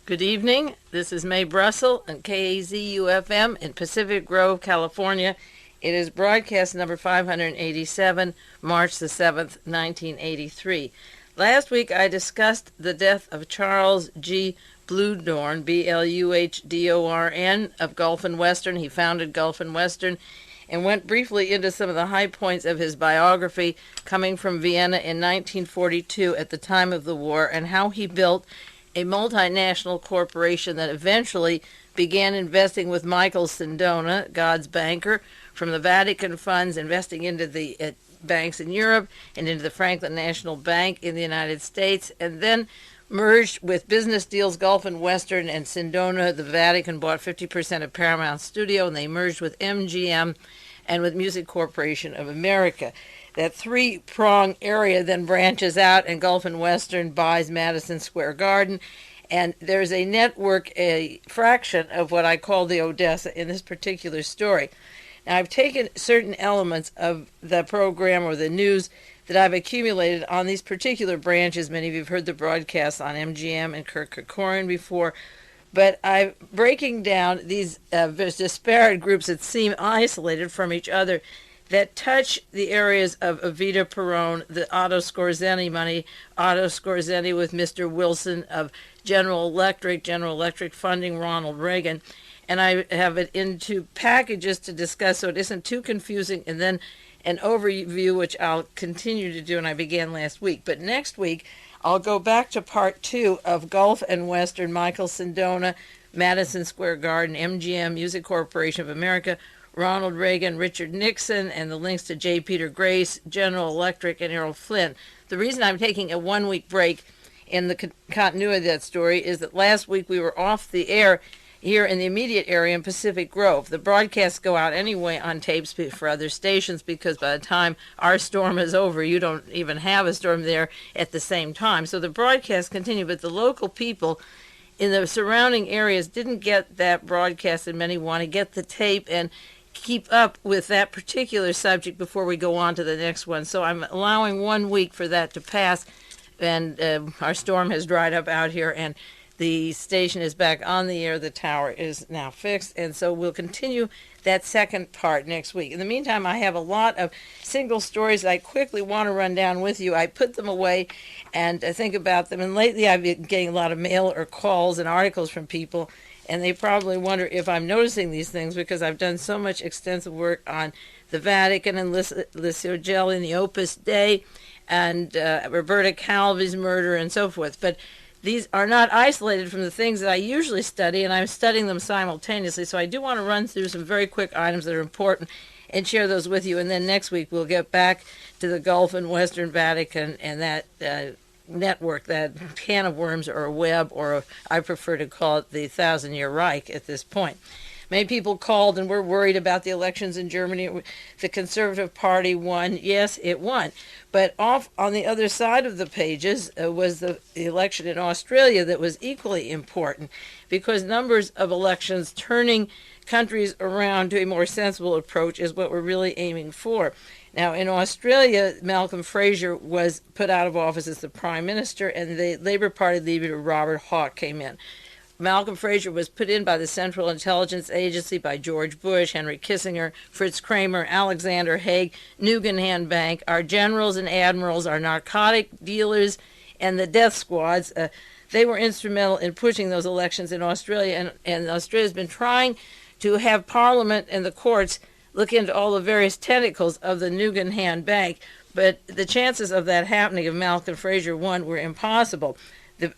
Good evening. This is Mae Brussell on KAZU-FM in Pacific Grove, California. It is broadcast number 587, March the 7th, 1983. Last week I discussed the death of Charles G. Bluhdorn, Bluhdorn, of Gulf and Western. He founded Gulf and Western and went briefly into some of the high points of his biography coming from Vienna in 1942 at the time of the war, and how he built a multinational corporation that eventually began investing with Michael Sindona, God's banker, from the Vatican funds, investing into the banks in Europe and into the Franklin National Bank in the United States, and then merged with Business Deals Gulf and Western and Sindona. The Vatican bought 50% of Paramount Studio, and they merged with MGM and with Music Corporation of America. That three-prong area then branches out, and Gulf and Western buys Madison Square Garden, and there's a network, a fraction of what I call the Odessa in this particular story. Now, I've taken certain elements of the program or the news that I've accumulated on these particular branches. Many of you have heard the broadcasts on MGM and Kirk Kerkorian before, but I'm breaking down these disparate groups that seem isolated from each other, that touch the areas of Evita Peron, the Otto Skorzeny money, Otto Skorzeny with Mr. Wilson of General Electric funding Ronald Reagan. And I have it into packages to discuss so it isn't too confusing, and then an overview, which I'll continue to do, and I began last week. But next week, I'll go back to part 2 of Gulf and Western, Michael Sindona, Madison Square Garden, MGM, Music Corporation of America, Ronald Reagan, Richard Nixon, and the links to J. Peter Grace, General Electric, and Errol Flynn. The reason I'm taking a one-week break in the continuity of that story is that last week we were off the air here in the immediate area in Pacific Grove. The broadcasts go out anyway on tapes for other stations, because by the time our storm is over, you don't even have a storm there at the same time. So the broadcasts continue, but the local people in the surrounding areas didn't get that broadcast, and many want to get the tape and keep up with that particular subject before we go on to the next one. So I'm allowing 1 week for that to pass, and our storm has dried up out here, and the station is back on the air. The tower is now fixed, and so we'll continue that second part next week. In the meantime, I have a lot of single stories that I quickly want to run down with you. I put them away and think about them, and lately I've been getting a lot of mail or calls and articles from people, and they probably wonder if I'm noticing these things, because I've done so much extensive work on the Vatican and Licio Gelli and the Opus Dei and Roberta Calvi's murder and so forth. But these are not isolated from the things that I usually study, and I'm studying them simultaneously. So I do want to run through some very quick items that are important and share those with you. And then next week we'll get back to the Gulf and Western Vatican and that network, that can of worms, or a web, or I prefer to call it the 1,000-year Reich at this point. Many people called and were worried about the elections in Germany. The Conservative Party won. Yes, it won. But off on the other side of the pages was the election in Australia that was equally important, because numbers of elections turning countries around to a more sensible approach is what we're really aiming for. Now, in Australia, Malcolm Fraser was put out of office as the Prime Minister, and the Labour Party leader, Robert Hawke, came in. Malcolm Fraser was put in by the Central Intelligence Agency, by George Bush, Henry Kissinger, Fritz Kramer, Alexander Haig, Nugan Bank, our generals and admirals, our narcotic dealers, and the death squads. They were instrumental in pushing those elections in Australia, and Australia's been trying to have Parliament and the courts look into all the various tentacles of the Nugan Bank, but the chances of that happening if Malcolm Fraser won were impossible.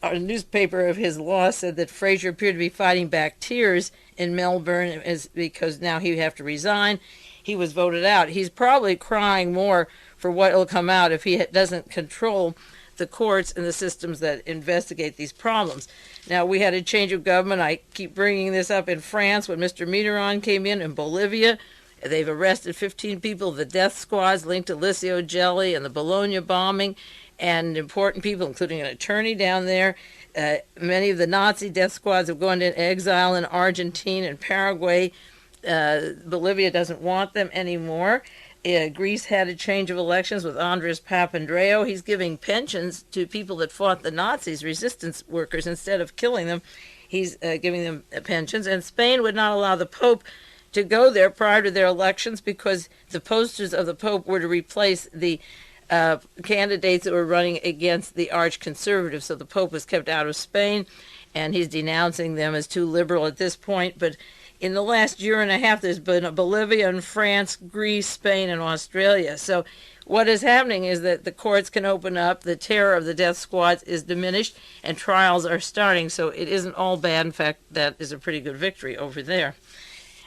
A newspaper of his law said that Fraser appeared to be fighting back tears in Melbourne because now he would have to resign. He was voted out. He's probably crying more for what will come out if he doesn't control the courts and the systems that investigate these problems. Now, we had a change of government. I keep bringing this up in France when Mr. Mitterrand came in Bolivia. They've arrested 15 people of the death squads linked to Licio Gelli and the Bologna bombing, and important people, including an attorney down there. Many of the Nazi death squads have gone into exile in Argentina and Paraguay. Bolivia doesn't want them anymore. Greece had a change of elections with Andres Papandreou. He's giving pensions to people that fought the Nazis, resistance workers, instead of killing them. He's giving them pensions. And Spain would not allow the Pope to go there prior to their elections because the posters of the Pope were to replace the candidates that were running against the arch-conservatives. So the Pope was kept out of Spain, and he's denouncing them as too liberal at this point. But in the last year and a half, there's been Bolivia and France, Greece, Spain, and Australia. So what is happening is that the courts can open up, the terror of the death squads is diminished, and trials are starting. So it isn't all bad. In fact, that is a pretty good victory over there.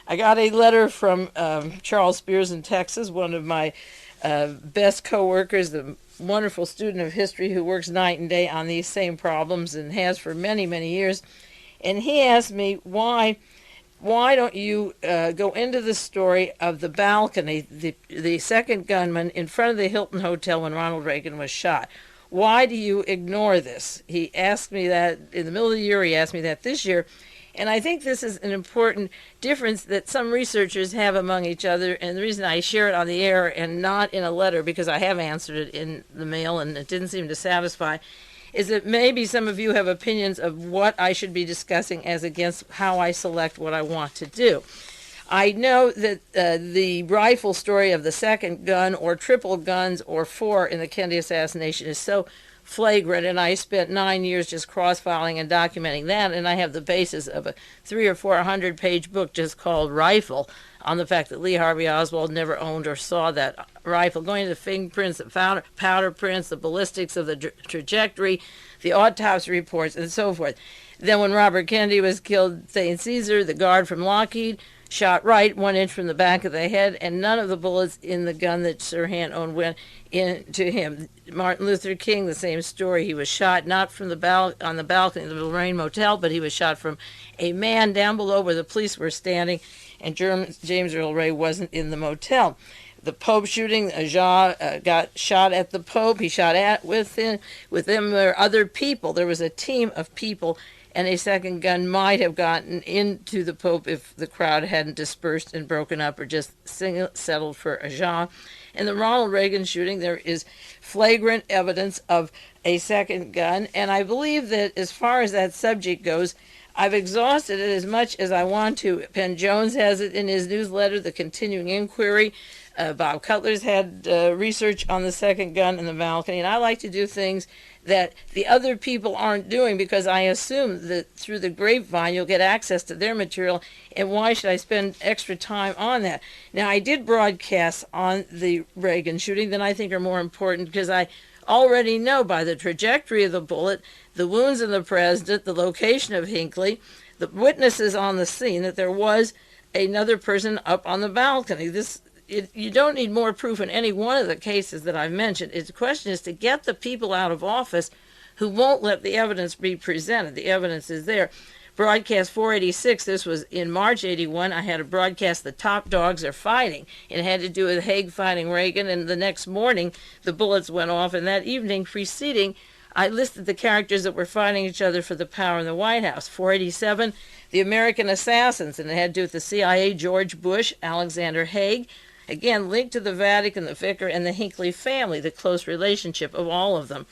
I got a letter from Charles Spears in Texas, one of my best co-workers, the wonderful student of history who works night and day on these same problems and has for many, many years. And he asked me, why don't you go into the story of the balcony, the second gunman in front of the Hilton Hotel when Ronald Reagan was shot? Why do you ignore this? He asked me that in the middle of the year. He asked me that this year. And I think this is an important difference that some researchers have among each other, and the reason I share it on the air and not in a letter, because I have answered it in the mail and it didn't seem to satisfy, is that maybe some of you have opinions of what I should be discussing as against how I select what I want to do. I know that the rifle story of the second gun or triple guns or four in the Kennedy assassination is so flagrant, and I spent 9 years just cross-filing and documenting that, and I have the basis of a 300 or 400 page book just called Rifle on the fact that Lee Harvey Oswald never owned or saw that rifle, going to the fingerprints, the powder prints, the ballistics of the trajectory, the autopsy reports, and so forth. Then when Robert Kennedy was killed, St. Caesar, the guard from Lockheed, shot right 1 inch from the back of the head, and none of the bullets in the gun that Sirhan owned went into him. Martin Luther King, the same story. He was shot not from the on the balcony of the Lorraine Motel, but he was shot from a man down below where the police were standing, and James Earl Ray wasn't in the motel. The Pope shooting, Ajah got shot at the Pope. He shot with him were other people. There was a team of people, and a second gun might have gotten into the Pope if the crowd hadn't dispersed and broken up or just settled for Ajah. In the Ronald Reagan shooting, there is flagrant evidence of a second gun, and I believe that as far as that subject goes, I've exhausted it as much as I want to. Penn Jones has it in his newsletter, The Continuing Inquiry. Bob Cutler's had research on the second gun in the balcony, and I like to do things that the other people aren't doing because I assume that through the grapevine you'll get access to their material, and why should I spend extra time on that? Now, I did broadcasts on the Reagan shooting that I think are more important because I already know by the trajectory of the bullet, the wounds in the president, the location of Hinckley, the witnesses on the scene that there was another person up on the balcony. You don't need more proof in any one of the cases that I've mentioned. The question is to get the people out of office who won't let the evidence be presented. The evidence is there. Broadcast 486, this was in March 81, I had a broadcast, The Top Dogs Are Fighting. It had to do with Haig fighting Reagan, and the next morning the bullets went off, and that evening preceding, I listed the characters that were fighting each other for the power in the White House. 487, The American Assassins, and it had to do with the CIA, George Bush, Alexander Haig. Again, linked to the Vatican, the Vicar, and the Hinckley family, the close relationship of all of them.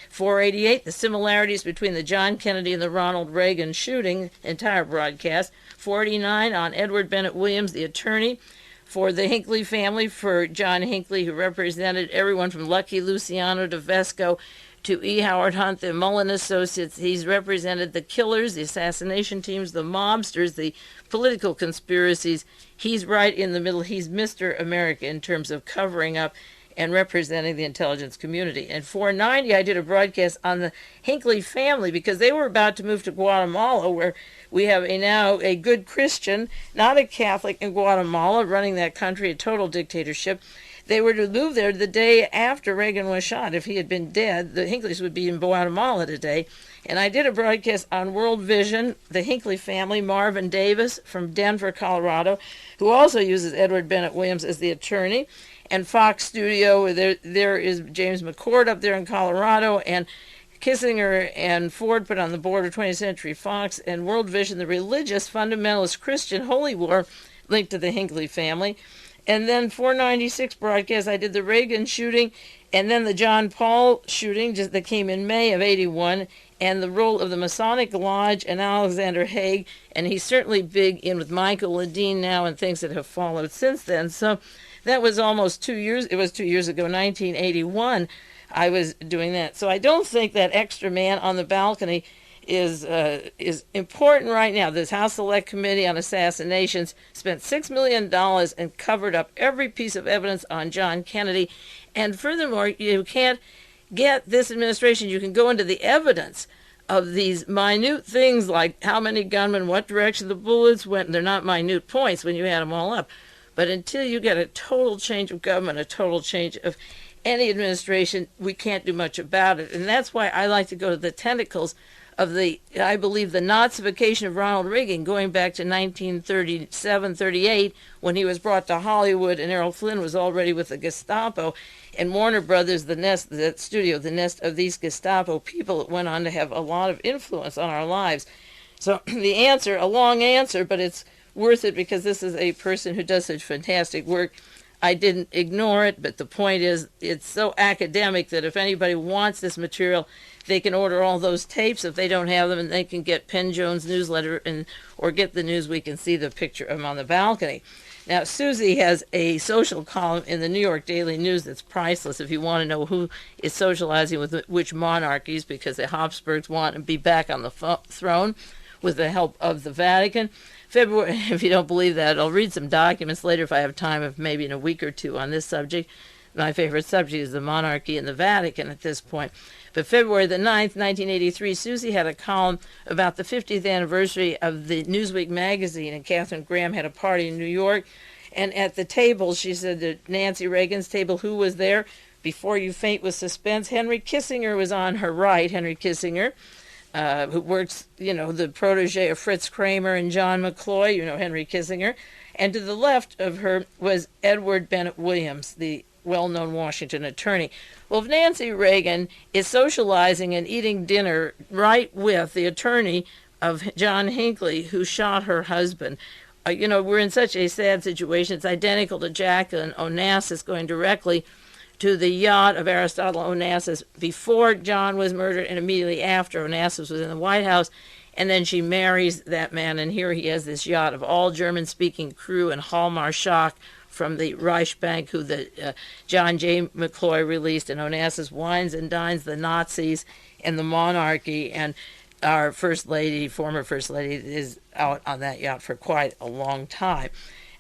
488, the similarities between the John Kennedy and the Ronald Reagan shooting, entire broadcast. 489, on Edward Bennett Williams, the attorney for the Hinckley family, for John Hinckley, who represented everyone from Lucky Luciano to Vesco to E. Howard Hunt, the Mullen Associates. He's represented the killers, the assassination teams, the mobsters, the political conspiracies. He's right in the middle. He's Mr. America in terms of covering up and representing the intelligence community. And 490, I did a broadcast on the Hinckley family because they were about to move to Guatemala, where we have now a good Christian, not a Catholic, in Guatemala, running that country, a total dictatorship. They were to move there the day after Reagan was shot. If he had been dead, the Hinckleys would be in Guatemala today. And I did a broadcast on World Vision, the Hinckley family, Marvin Davis from Denver, Colorado, who also uses Edward Bennett Williams as the attorney. And Fox Studio, there is James McCord up there in Colorado, and Kissinger and Ford put on the board of 20th Century Fox, and World Vision, the religious fundamentalist Christian holy war linked to the Hinckley family. And then 496 broadcast, I did the Reagan shooting, and then the John Paul shooting that came in May of 81, and the role of the Masonic Lodge and Alexander Haig, and he's certainly big in with Michael Ledeen now and things that have followed since then. So that was almost 2 years. It was 2 years ago, 1981. I was doing that. So I don't think that extra man on the balcony is important right now. This House Select Committee on Assassinations spent $6 million and covered up every piece of evidence on John Kennedy. And furthermore, you can't get this administration. You can go into the evidence of these minute things like how many gunmen, what direction the bullets went. And they're not minute points when you add them all up. But until you get a total change of government, a total change of any administration, we can't do much about it. And that's why I like to go to the tentacles of I believe, the Nazification of Ronald Reagan, going back to 1937, 38, when he was brought to Hollywood and Errol Flynn was already with the Gestapo, and Warner Brothers, the nest of these Gestapo people that went on to have a lot of influence on our lives. So the answer, a long answer, but it's worth it because this is a person who does such fantastic work. I didn't ignore it, but the point is it's so academic that if anybody wants this material, they can order all those tapes if they don't have them, and they can get Penn Jones' newsletter or get the Newsweek and see the picture of him on the balcony. Now, Susie has a social column in the New York Daily News that's priceless if you want to know who is socializing with which monarchies, because the Habsburgs want to be back on the throne with the help of the Vatican. February, if you don't believe that, I'll read some documents later if I have time, of maybe in a week or two on this subject. My favorite subject is the monarchy and the Vatican at this point. But February the 9th, 1983, Susie had a column about the 50th anniversary of the Newsweek magazine, and Katharine Graham had a party in New York. And at the table, she said that Nancy Reagan's table, who was there? Before you faint with suspense, Henry Kissinger was on her right, Henry Kissinger, who works, the protege of Fritz Kramer and John McCloy, Henry Kissinger. And to the left of her was Edward Bennett Williams, the well-known Washington attorney. Well, if Nancy Reagan is socializing and eating dinner right with the attorney of John Hinckley, who shot her husband, we're in such a sad situation. It's identical to Jacqueline Onassis going directly to the yacht of Aristotle Onassis before John was murdered and immediately after Onassis was in the White House. And then she marries that man, and here he has this yacht of all German-speaking crew and Hallmar Schacht from the Reichsbank, who the John J. McCloy released, and Onassis wines and dines the Nazis and the monarchy, and our First Lady, former First Lady, is out on that yacht for quite a long time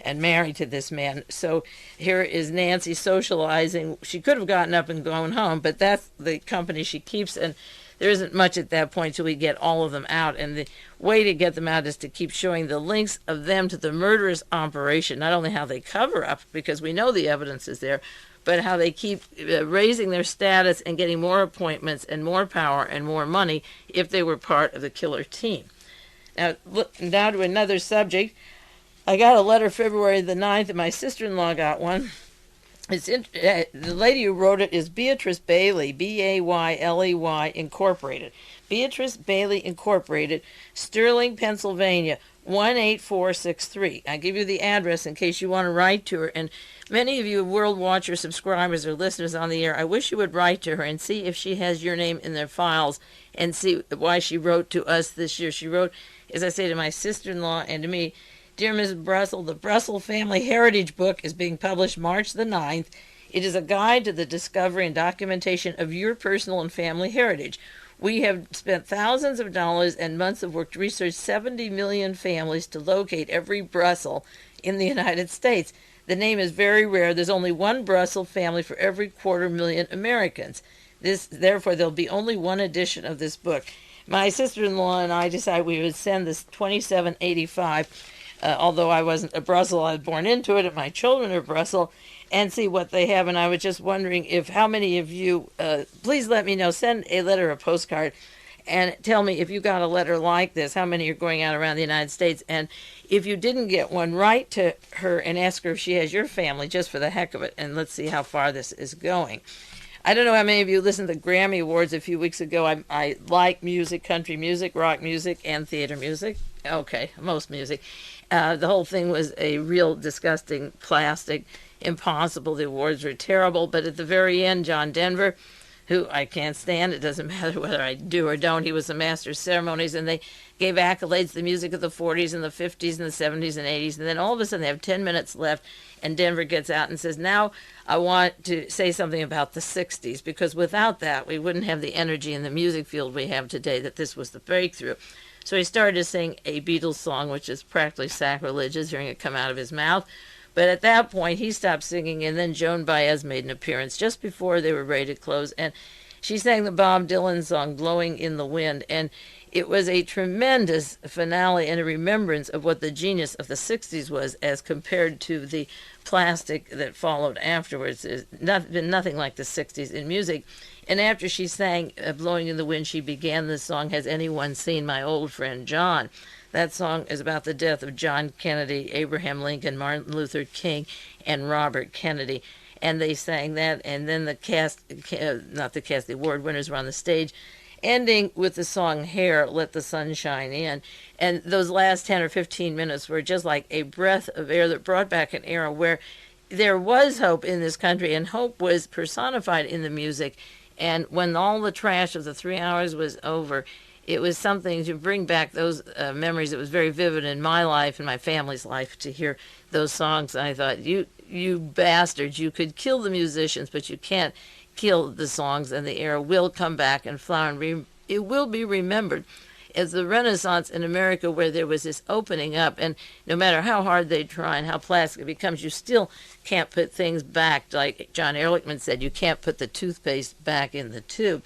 and married to this man. So here is Nancy socializing. She could have gotten up and gone home, but that's the company she keeps, and there isn't much at that point till we get all of them out. And the way to get them out is to keep showing the links of them to the murderous operation, not only how they cover up, because we know the evidence is there, but how they keep raising their status and getting more appointments and more power and more money if they were part of the killer team. Now, down to another subject. I got a letter February the 9th, and my sister-in-law got one. The lady who wrote it is Beatrice Bailey, Bayley Incorporated. Beatrice Bailey Incorporated, Sterling, Pennsylvania, 18463. I'll give you the address in case you want to write to her. And many of you World Watcher subscribers or listeners on the air, I wish you would write to her and see if she has your name in their files and see why she wrote to us this year. She wrote, as I say, to my sister-in-law and to me, Dear Ms. Brussell, the Brussell Family Heritage Book is being published March the 9th. It is a guide to the discovery and documentation of your personal and family heritage. We have spent thousands of dollars and months of work to research 70 million families to locate every Brussell in the United States. The name is very rare. There's only one Brussell family for every 250,000 Americans. Therefore, there'll be only one edition of this book. My sister-in-law and I decided we would send this $27.85. Although I wasn't a Brussels, I was born into it, and my children are Brussels, and see what they have. And I was just wondering how many of you, please let me know, send a letter or a postcard, and tell me if you got a letter like this, how many are going out around the United States. And if you didn't get one, write to her and ask her if she has your family, just for the heck of it, and let's see how far this is going. I don't know how many of you listened to the Grammy Awards a few weeks ago. I like music, country music, rock music, and theater music. Okay, most music. The whole thing was a real disgusting plastic, impossible. The awards were terrible, but at the very end, John Denver, who I can't stand, it doesn't matter whether I do or don't, he was the master of ceremonies, and they gave accolades to the music of the 40s and the 50s and the 70s and 80s, and then all of a sudden they have 10 minutes left, and Denver gets out and says, now I want to say something about the 60s, because without that, we wouldn't have the energy in the music field we have today, that this was the breakthrough. So he started to sing a Beatles song, which is practically sacrilegious, hearing it come out of his mouth. But at that point, he stopped singing, and then Joan Baez made an appearance just before they were ready to close, and she sang the Bob Dylan song, Blowing in the Wind, and it was a tremendous finale and a remembrance of what the genius of the 60s was as compared to the plastic that followed afterwards. There's been nothing like the 60s in music. And after she sang Blowing in the Wind, she began the song, Has Anyone Seen My Old Friend John? That song is about the death of John Kennedy, Abraham Lincoln, Martin Luther King, and Robert Kennedy. And they sang that, and then the cast, not the cast, the award winners were on the stage, ending with the song Hair, Let the Sun Shine In. And those last 10 or 15 minutes were just like a breath of air that brought back an era where there was hope in this country, and hope was personified in the music. And when all the trash of the 3 hours was over, it was something to bring back those memories. It was very vivid in my life and my family's life to hear those songs. And I thought, you bastards, you could kill the musicians, but you can't kill the songs, and the era will come back and flower, and it will be remembered as the Renaissance in America, where there was this opening up, and no matter how hard they try and how plastic it becomes, you still can't put things back. Like John Ehrlichman said, you can't put the toothpaste back in the tube.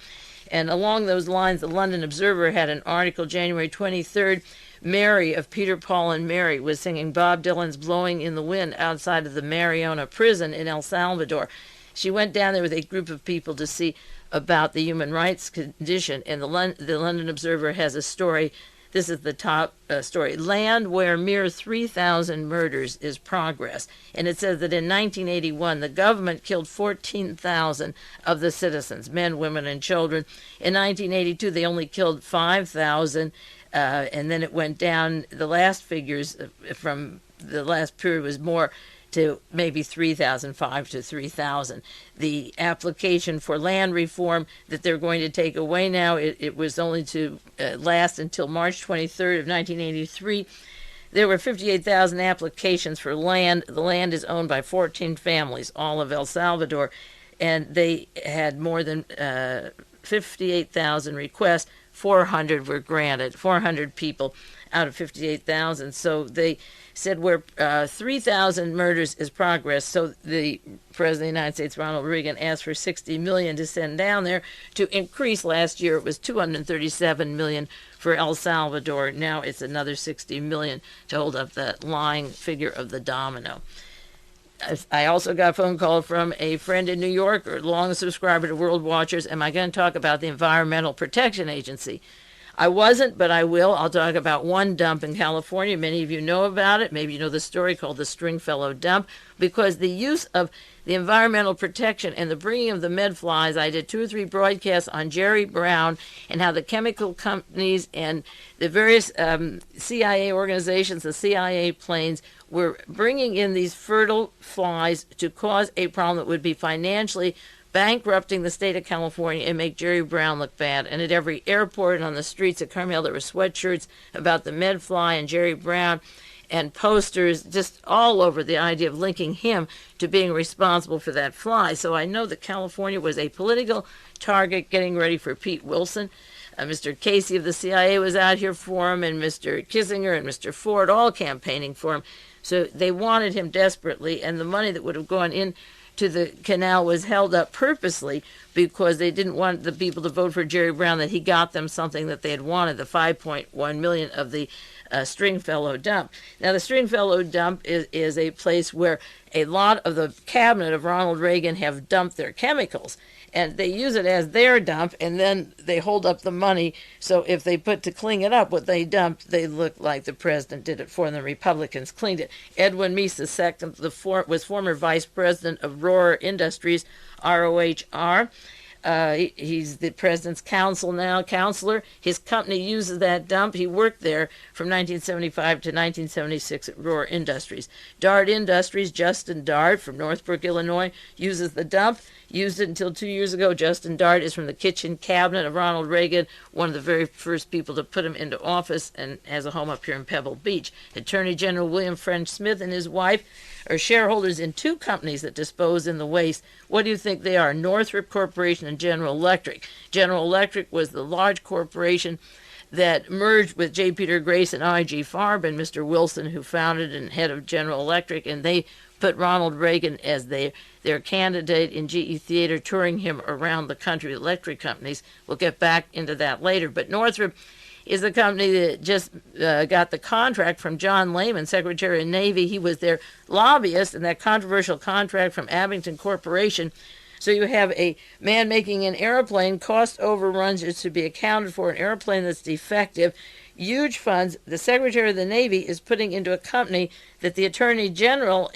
And along those lines, the London Observer had an article January 23rd. Mary of Peter, Paul, and Mary was singing Bob Dylan's Blowing in the Wind outside of the Mariona prison in El Salvador. She went down there with a group of people to see about the human rights condition, and the London Observer has a story. This is the top story. Land where mere 3,000 murders is progress. And it says that in 1981, the government killed 14,000 of the citizens, men, women, and children. In 1982, they only killed 5,000, and then it went down. The last figures from the last period was more, to maybe 3,005 to 3,000. The application for land reform that they're going to take away now, it was only to last until March 23rd of 1983. There were 58,000 applications for land. The land is owned by 14 families, all of El Salvador, and they had more than 58,000 requests. 400 were granted, 400 people out of 58,000. So they said where 3,000 murders is progress. So the President of the United States, Ronald Reagan, asked for $60 million to send down there to increase. Last year it was $237 million for El Salvador. Now it's another $60 million to hold up the lying figure of the domino. I also got a phone call from a friend in New York, a long subscriber to World Watchers. Am I going to talk about the Environmental Protection Agency? I wasn't, but I will. I'll talk about one dump in California. Many of you know about it. Maybe you know the story called the Stringfellow dump, because the use of the environmental protection and the bringing of the medflies. I did 2 or 3 broadcasts on Jerry Brown and how the chemical companies and the various CIA organizations, the CIA planes, were bringing in these fertile flies to cause a problem that would be financially bankrupting the state of California and make Jerry Brown look bad. And at every airport and on the streets of Carmel, there were sweatshirts about the medfly and Jerry Brown, and posters just all over the idea of linking him to being responsible for that fly. So I know that California was a political target getting ready for Pete Wilson. Mr. Casey of the CIA was out here for him, and Mr. Kissinger and Mr. Ford all campaigning for him. So they wanted him desperately, and the money that would have gone in to the canal was held up purposely because they didn't want the people to vote for Jerry Brown, that he got them something that they had wanted, the $5.1 million of the Stringfellow dump. Now, the Stringfellow dump is a place where a lot of the cabinet of Ronald Reagan have dumped their chemicals. and they use it as their dump, and then they hold up the money. So if they put to clean it up what they dumped, they look like the president did it for them. The Republicans cleaned it. Edwin Meese II was former vice president of Rohr Industries, ROHR. He's the president's counselor. His company uses that dump. He worked there from 1975 to 1976 at Rohr Industries. Dart Industries, Justin Dart from Northbrook, Illinois, uses the dump. Used it until 2 years ago. Justin Dart is from the kitchen cabinet of Ronald Reagan, one of the very first people to put him into office, and has a home up here in Pebble Beach. Attorney General William French Smith and his wife are shareholders in two companies that dispose in the waste. What do you think they are? Northrop Corporation and General Electric. General Electric was the large corporation that merged with J. Peter Grace and I.G. Farben, and Mr. Wilson, who founded and head of General Electric, and they put Ronald Reagan as their candidate in GE Theater, touring him around the country with electric companies. We'll get back into that later. But Northrop is the company that just got the contract from John Lehman, Secretary of Navy. He was their lobbyist in that controversial contract from Abington Corporation. So you have a man making an airplane, cost overruns is to be accounted for, an airplane that's defective. Huge funds the Secretary of the Navy is putting into a company that the Attorney General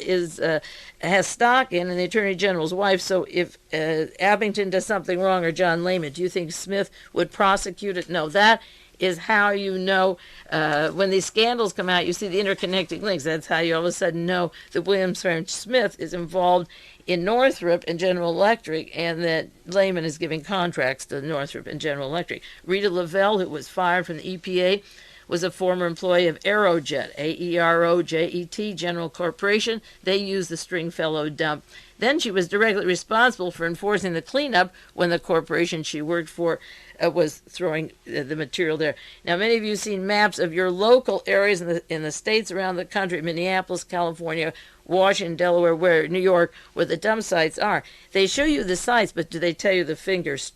has stock in, and the Attorney General's wife. So if Abington does something wrong, or John Lehman, do you think Smith would prosecute it? No, that is how you know when these scandals come out, you see the interconnecting links. That's how you all of a sudden know that William French Smith is involved in Northrop and General Electric, and that Lehman is giving contracts to Northrop and General Electric. Rita Lavelle, who was fired from the EPA, was a former employee of Aerojet, AEROJET, General Corporation. They used the Stringfellow dump. Then she was directly responsible for enforcing the cleanup when the corporation she worked for was throwing the material there. Now, many of you have seen maps of your local areas in the states around the country, Minneapolis, California, Washington, Delaware, New York, where the dump sites are. They show you the sites, but do they tell you the figures?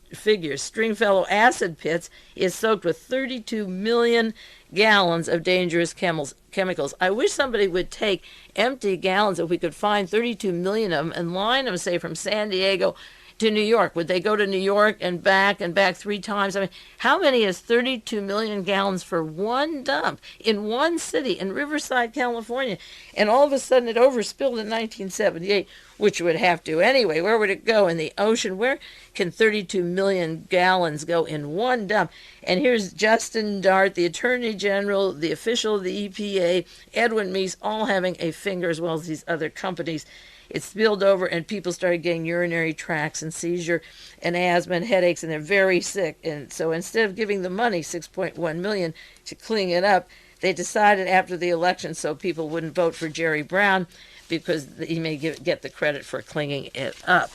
Stringfellow acid pits is soaked with 32 million gallons of dangerous chemicals. I wish somebody would take empty gallons, if we could find 32 million of them, and line them, say, from San Diego to New York. Would they go to New York and back 3 times? I mean, how many is 32 million gallons for one dump in one city in Riverside, California? And all of a sudden it overspilled in 1978, which would have to anyway. Where would it go? In the ocean? Where can 32 million gallons go in one dump? And here's Justin Dart, the Attorney General, the official of the EPA, Edwin Meese, all having a finger, as well as these other companies. It spilled over, and people started getting urinary tracts and seizure and asthma and headaches, and they're very sick. And so instead of giving the money, $6.1 million, to clean it up, they decided after the election, so people wouldn't vote for Jerry Brown, because he may get the credit for cleaning it up.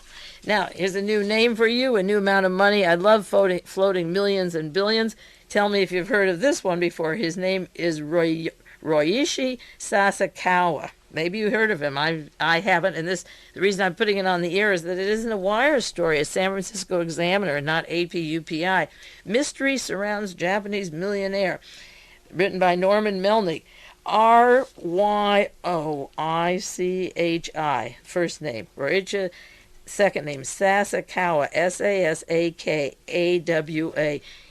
Now, here's a new name for you, a new amount of money. I love floating millions and billions. Tell me if you've heard of this one before. His name is Ryuichi Sasakawa. Maybe you heard of him. I haven't, and the reason I'm putting it on the air is that it isn't a wire story. A San Francisco Examiner, not APUPI. Mystery surrounds Japanese millionaire. Written by Norman Melnick. Ryoichi. First name. Ryuichi. Second name, Sasakawa, Sasakawa.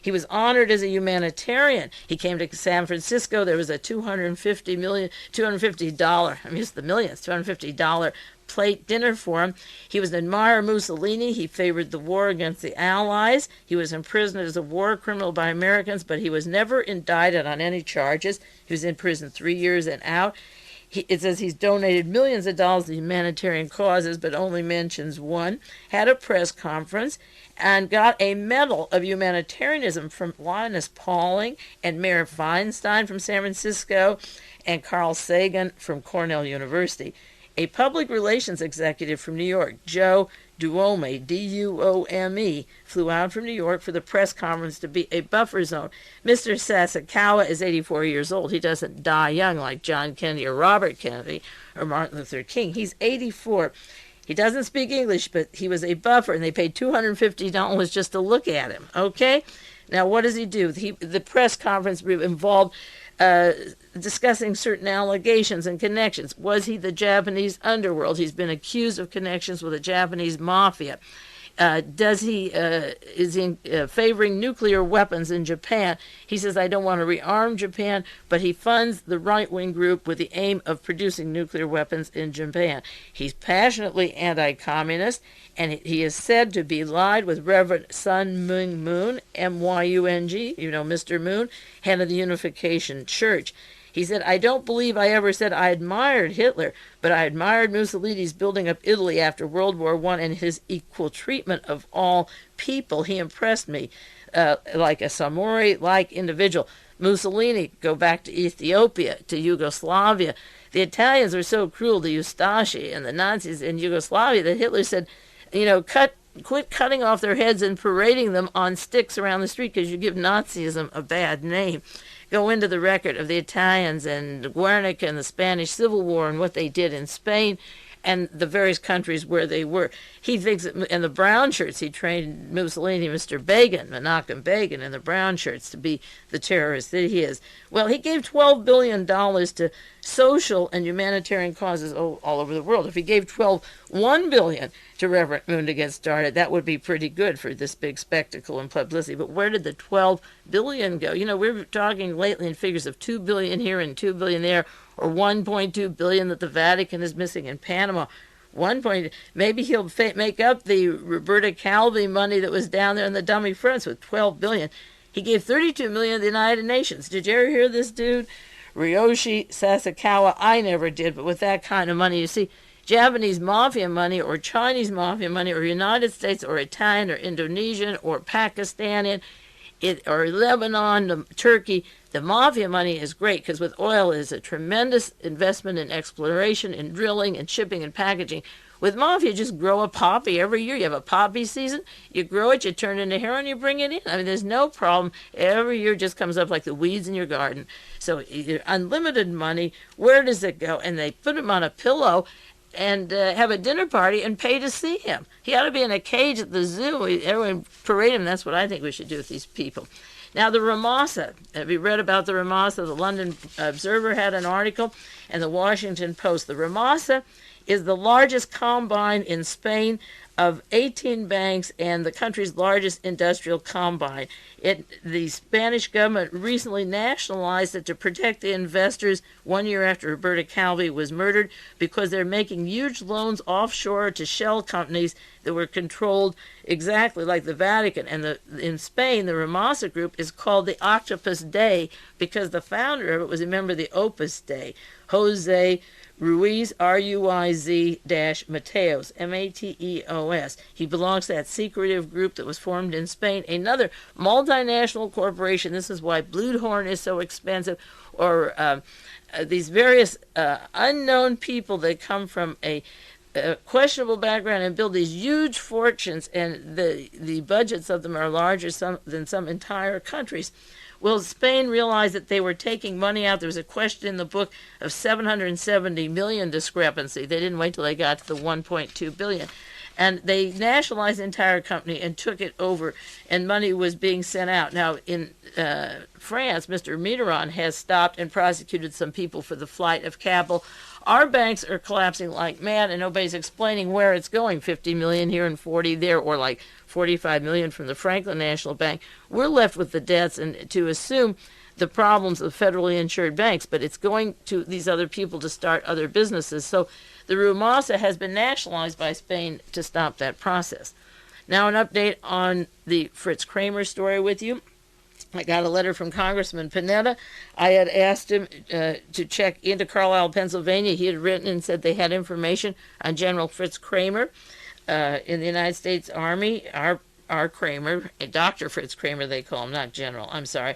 He was honored as a humanitarian. He came to San Francisco. There was a $250 plate dinner for him. He was an admirer of Mussolini. He favored the war against the Allies. He was imprisoned as a war criminal by Americans, but he was never indicted on any charges. He was in prison 3 years and out. It says he's donated millions of dollars to humanitarian causes, but only mentions one. Had a press conference and got a Medal of Humanitarianism from Linus Pauling and Mayor Feinstein from San Francisco and Carl Sagan from Cornell University. A public relations executive from New York, Joe Duome, D-U-O-M-E, flew out from New York for the press conference to be a buffer zone. Mr. Sasakawa is 84 years old. He doesn't die young like John Kennedy or Robert Kennedy or Martin Luther King. He's 84. He doesn't speak English, but he was a buffer, and they paid $250 just to look at him. Okay? Now, what does he do? The press conference involved discussing certain allegations and connections. Was he the Japanese underworld? He's been accused of connections with the Japanese mafia. Is he favoring nuclear weapons in Japan? He says, I don't want to rearm Japan, but he funds the right-wing group with the aim of producing nuclear weapons in Japan. He's passionately anti-communist, and he is said to be allied with Reverend Sun Myung Moon, M-Y-U-N-G, Mr. Moon, head of the Unification Church. He said, I don't believe I ever said I admired Hitler, but I admired Mussolini's building up Italy after World War I and his equal treatment of all people. He impressed me like a samurai-like individual. Mussolini, go back to Ethiopia, to Yugoslavia. The Italians were so cruel to Ustashi and the Nazis in Yugoslavia that Hitler said, quit cutting off their heads and parading them on sticks around the street because you give Nazism a bad name. Go into the record of the Italians and Guernica and the Spanish Civil War and what they did in Spain and the various countries where they were. He thinks, in the brown shirts, he trained Mussolini, Mr. Begin, Menachem Begin, in the brown shirts to be the terrorist that he is. Well, he gave $12 billion to social and humanitarian causes all over the world. If he gave $1 billion to Reverend Moon to get started, that would be pretty good for this big spectacle and publicity. But where did the $12 billion go? We're talking lately in figures of $2 billion here and $2 billion there, or $1.2 billion that the Vatican is missing in Panama. Maybe he'll make up the Roberta Calvi money that was down there in the dummy fronts with $12 billion. He gave $32 million to the United Nations. Did you ever hear this dude? Ryoshi Sasakawa. I never did, but with that kind of money, you see, Japanese mafia money or Chinese mafia money or United States or Italian or Indonesian or Pakistani or Lebanon, Turkey, the mafia money is great because with oil is a tremendous investment in exploration, in drilling, and shipping and packaging. With mafia, just grow a poppy every year. You have a poppy season, you grow it, you turn it into heroin, you bring it in. I mean, there's no problem. Every year just comes up like the weeds in your garden. So unlimited money, where does it go? And they put him on a pillow and have a dinner party and pay to see him. He ought to be in a cage at the zoo. Everyone parade him. That's what I think we should do with these people. Now, the Ramasa. Have you read about the Ramasa? The London Observer had an article, and the Washington Post. The Ramasa is the largest combine in Spain of 18 banks and the country's largest industrial combine. The Spanish government recently nationalized it to protect the investors 1 year after Roberta Calvi was murdered because they're making huge loans offshore to shell companies that were controlled exactly like the Vatican. And in Spain, the Ramasa Group is called the Octopus Day because the founder of it was a member of the Opus Dei, Jose Ruiz, Ruiz-Mateos, M-A-T-E-O-S. He belongs to that secretive group that was formed in Spain, another multinational corporation. This is why Bluhdorn is so expensive, or these various unknown people that come from a questionable background and build these huge fortunes, and the budgets of them are larger than some entire countries. Well, Spain realized that they were taking money out. There was a question in the book of $770 million discrepancy. They didn't wait till they got to the $1.2 billion. And they nationalized the entire company and took it over, and money was being sent out. Now, in France, Mr. Mitterrand has stopped and prosecuted some people for the flight of capital. Our banks are collapsing like mad, and nobody's explaining where it's going. 50 million here and 40 there, or like 45 million from the Franklin National Bank. We're left with the debts and to assume the problems of federally insured banks, but it's going to these other people to start other businesses. So the Rumasa has been nationalized by Spain to stop that process. Now an update on the Fritz Kramer story with you. I got a letter from Congressman Panetta. I had asked him to check into Carlisle, Pennsylvania. He had written and said they had information on General Fritz Kramer in the United States Army. Our Kramer, Dr. Fritz Kramer they call him, not General, I'm sorry.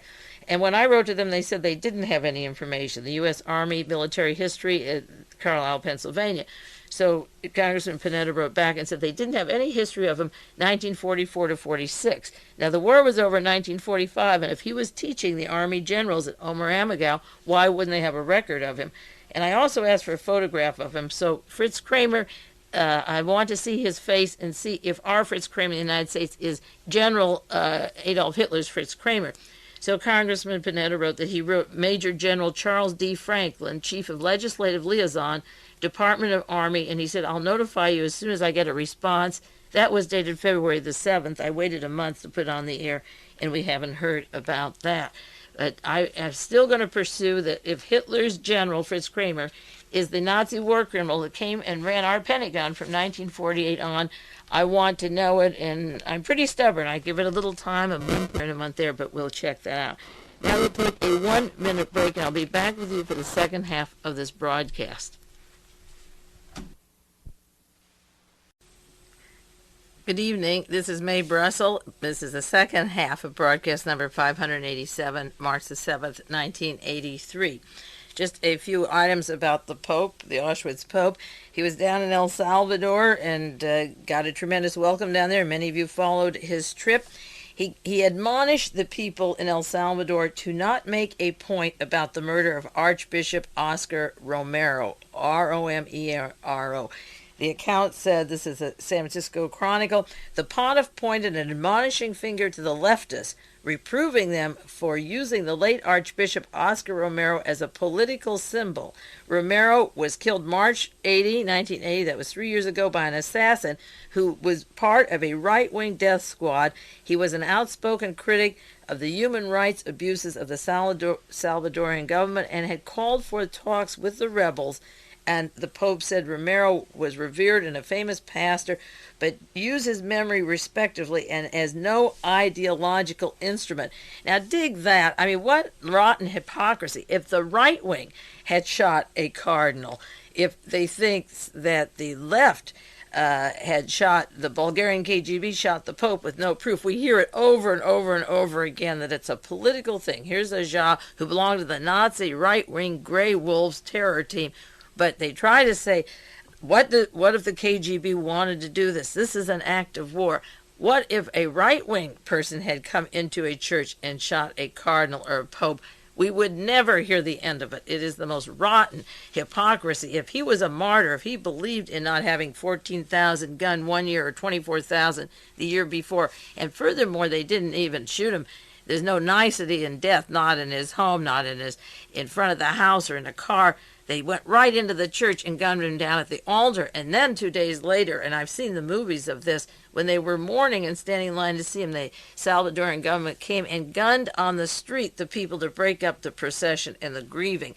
And when I wrote to them, they said they didn't have any information. The U.S. Army military history at Carlisle, Pennsylvania. So Congressman Panetta wrote back and said they didn't have any history of him 1944 to 46. Now, the war was over in 1945, and if he was teaching the Army generals at Omer Amagaw, why wouldn't they have a record of him? And I also asked for a photograph of him. So Fritz Kramer, I want to see his face and see if our Fritz Kramer in the United States is General Adolf Hitler's Fritz Kramer. So Congressman Panetta wrote that he wrote Major General Charles D. Franklin, Chief of Legislative Liaison, Department of Army, and he said, I'll notify you as soon as I get a response. That was dated February the 7th. I waited a month to put on the air, and we haven't heard about that. But I am still going to pursue that if Hitler's general, Fritz Kramer, is the Nazi war criminal that came and ran our Pentagon from 1948 on, I want to know it, and I'm pretty stubborn. I give it a little time, a month here and a month there, but we'll check that out. Now we'll take a 1-minute break, and I'll be back with you for the second half of this broadcast. Good evening. This is Mae Brussell. This is the second half of broadcast number 587, March the 7th, 1983. Just a few items about the Pope, the Auschwitz Pope. He was down in El Salvador and got a tremendous welcome down there. Many of you followed his trip. He admonished the people in El Salvador to not make a point about the murder of Archbishop Oscar Romero, R-O-M-E-R-O. The account said, this is a San Francisco Chronicle, the pontiff pointed an admonishing finger to the leftists, reproving them for using the late Archbishop Oscar Romero as a political symbol. Romero was killed March 1980, that was 3 years ago, by an assassin who was part of a right-wing death squad. He was an outspoken critic of the human rights abuses of the Salvadorian government and had called for talks with the rebels. And the Pope said Romero was revered and a famous pastor, but used his memory respectively and as no ideological instrument. Now dig that. I mean, what rotten hypocrisy. If the right wing had shot a cardinal, if they think that the left had shot, the Bulgarian KGB shot the Pope with no proof. We hear it over and over and over again that it's a political thing. Here's a Jah who belonged to the Nazi right-wing Grey Wolves terror team. But they try to say, what if the KGB wanted to do this? This is an act of war. What if a right-wing person had come into a church and shot a cardinal or a pope? We would never hear the end of it. It is the most rotten hypocrisy. If he was a martyr, if he believed in not having 14,000 gunned 1 year or 24,000 the year before, and furthermore, they didn't even shoot him. There's no nicety in death, not in his home, not in front of the house or in a car. They went right into the church and gunned him down at the altar. And then 2 days later, and I've seen the movies of this, when they were mourning and standing in line to see him, the Salvadoran government came and gunned on the street the people to break up the procession and the grieving.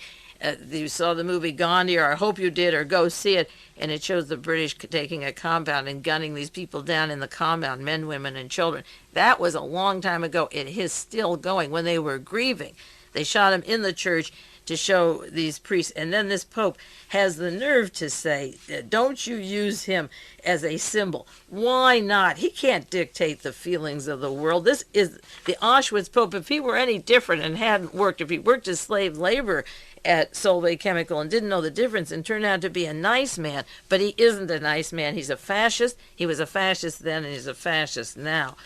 You saw the movie Gandhi, or I hope you did, or go see it, and it shows the British taking a compound and gunning these people down in the compound, men, women, and children. That was a long time ago. It is still going. When they were grieving, they shot him in the church to show these priests. And then this Pope has the nerve to say, don't you use him as a symbol. Why not? He can't dictate the feelings of the world. This is the Auschwitz Pope. If he were any different and hadn't worked, if he worked as slave labor at Solvay Chemical and didn't know the difference and turned out to be a nice man, but he isn't a nice man. He's a fascist. He was a fascist then and he's a fascist now.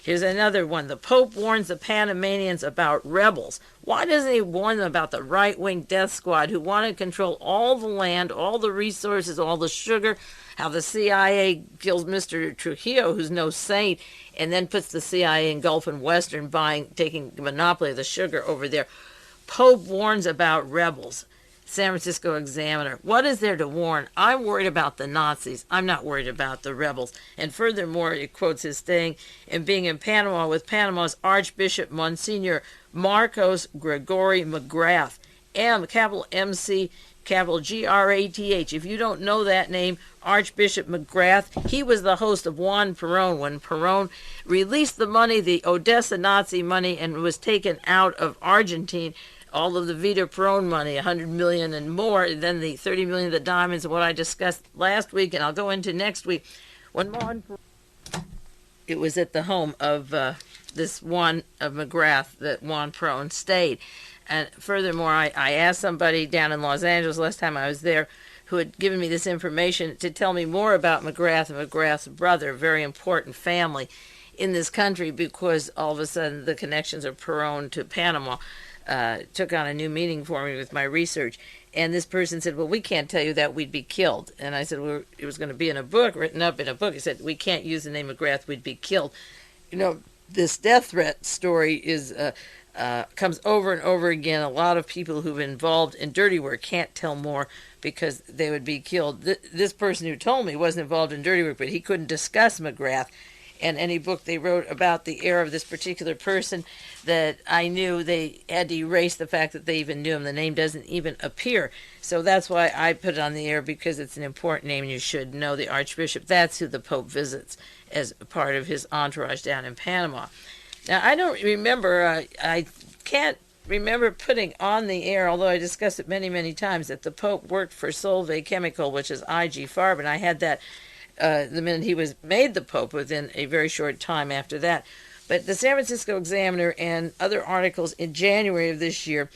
Here's another one. The Pope warns the Panamanians about rebels. Why doesn't he warn them about the right-wing death squad who want to control all the land, all the resources, all the sugar, how the CIA kills Mr. Trujillo, who's no saint, and then puts the CIA in Gulf and Western taking the monopoly of the sugar over there. Pope warns about rebels. San Francisco Examiner. What is there to warn? I'm worried about the Nazis. I'm not worried about the rebels. And furthermore, it quotes his staying and being in Panama with Panama's Archbishop Monsignor Marcos Gregory McGrath. Capital MC, capital Grath. If you don't know that name, Archbishop McGrath, he was the host of Juan Perón when Perón released the money, the Odessa Nazi money, and was taken out of Argentina. All of the Vita Perón money, 100 million and more, and then the 30 million of the diamonds, and what I discussed last week, and I'll go into next week. It was at the home of this one of McGrath that Juan Perón stayed. And furthermore, I asked somebody down in Los Angeles last time I was there who had given me this information to tell me more about McGrath and McGrath's brother, a very important family in this country, because all of a sudden the connections of Perón to Panama took on a new meaning for me with my research. And this person said, well, we can't tell you that, we'd be killed. And I said, well, it was going to be in a book, written up in a book. He said, we can't use the name McGrath, we'd be killed. You know, this death threat story is comes over and over again. A lot of people who've been involved in dirty work can't tell more because they would be killed. This person who told me wasn't involved in dirty work, but he couldn't discuss McGrath and any book they wrote about the era of this particular person that I knew. They had to erase the fact that they even knew him. The name doesn't even appear. So that's why I put it on the air, because it's an important name and you should know the Archbishop. That's who the Pope visits as part of his entourage down in Panama. Now, I don't remember, I can't remember putting on the air, although I discussed it many, many times, that the Pope worked for Solvay Chemical, which is IG Farben, and I had that the minute he was made the Pope, within a very short time after that. But the San Francisco Examiner and other articles in January of this year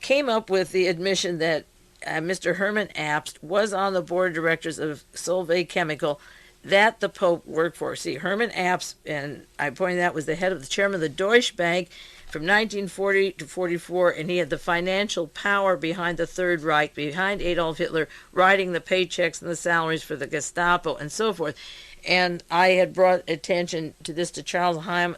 came up with the admission that Mr. Hermann Abst was on the board of directors of Solvay Chemical that the Pope worked for. See, Hermann Abst, and I pointed out, was the head of the chairman of the Deutsche Bank from 1940 to 44, and he had the financial power behind the Third Reich, behind Adolf Hitler, writing the paychecks and the salaries for the Gestapo and so forth. And I had brought attention to this to Charles Heim,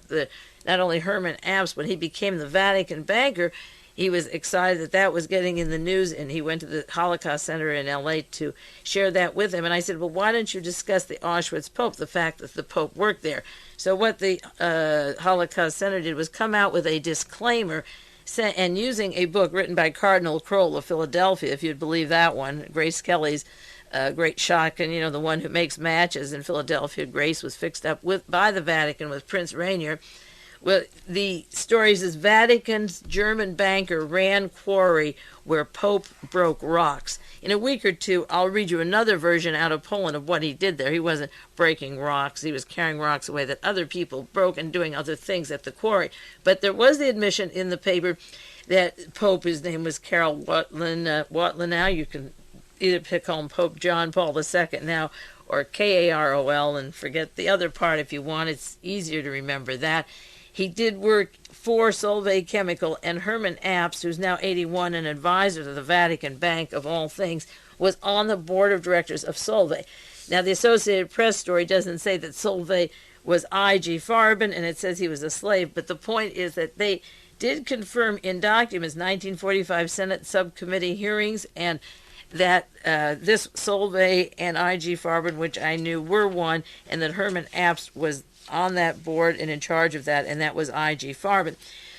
not only Hermann Abst, when he became the Vatican banker, he was excited that that was getting in the news, and he went to the Holocaust Center in L.A. to share that with him. And I said, well, why don't you discuss the Auschwitz Pope, the fact that the Pope worked there? So what the Holocaust Center did was come out with a disclaimer, and using a book written by Cardinal Kroll of Philadelphia, if you'd believe that one, Grace Kelly's great shotgun, you know, the one who makes matches in Philadelphia. Grace was fixed up by the Vatican with Prince Rainier. Well, the story is Vatican's German banker ran quarry where Pope broke rocks. In a week or two, I'll read you another version out of Poland of what he did there. He wasn't breaking rocks. He was carrying rocks away that other people broke and doing other things at the quarry. But there was the admission in the paper that Pope, his name was Karol Wojtyła now. You can either pick on Pope John Paul II now, or Karol, and forget the other part if you want. It's easier to remember that. He did work for Solvay Chemical, and Hermann Abst, who's now 81, an advisor to the Vatican Bank of all things, was on the board of directors of Solvay. Now, the Associated Press story doesn't say that Solvay was IG Farben, and it says he was a slave, but the point is that they did confirm in documents 1945 Senate subcommittee hearings, and that this Solvay and IG Farben, which I knew were one, and that Hermann Abst was on that board and in charge of that, and that was IG Farben.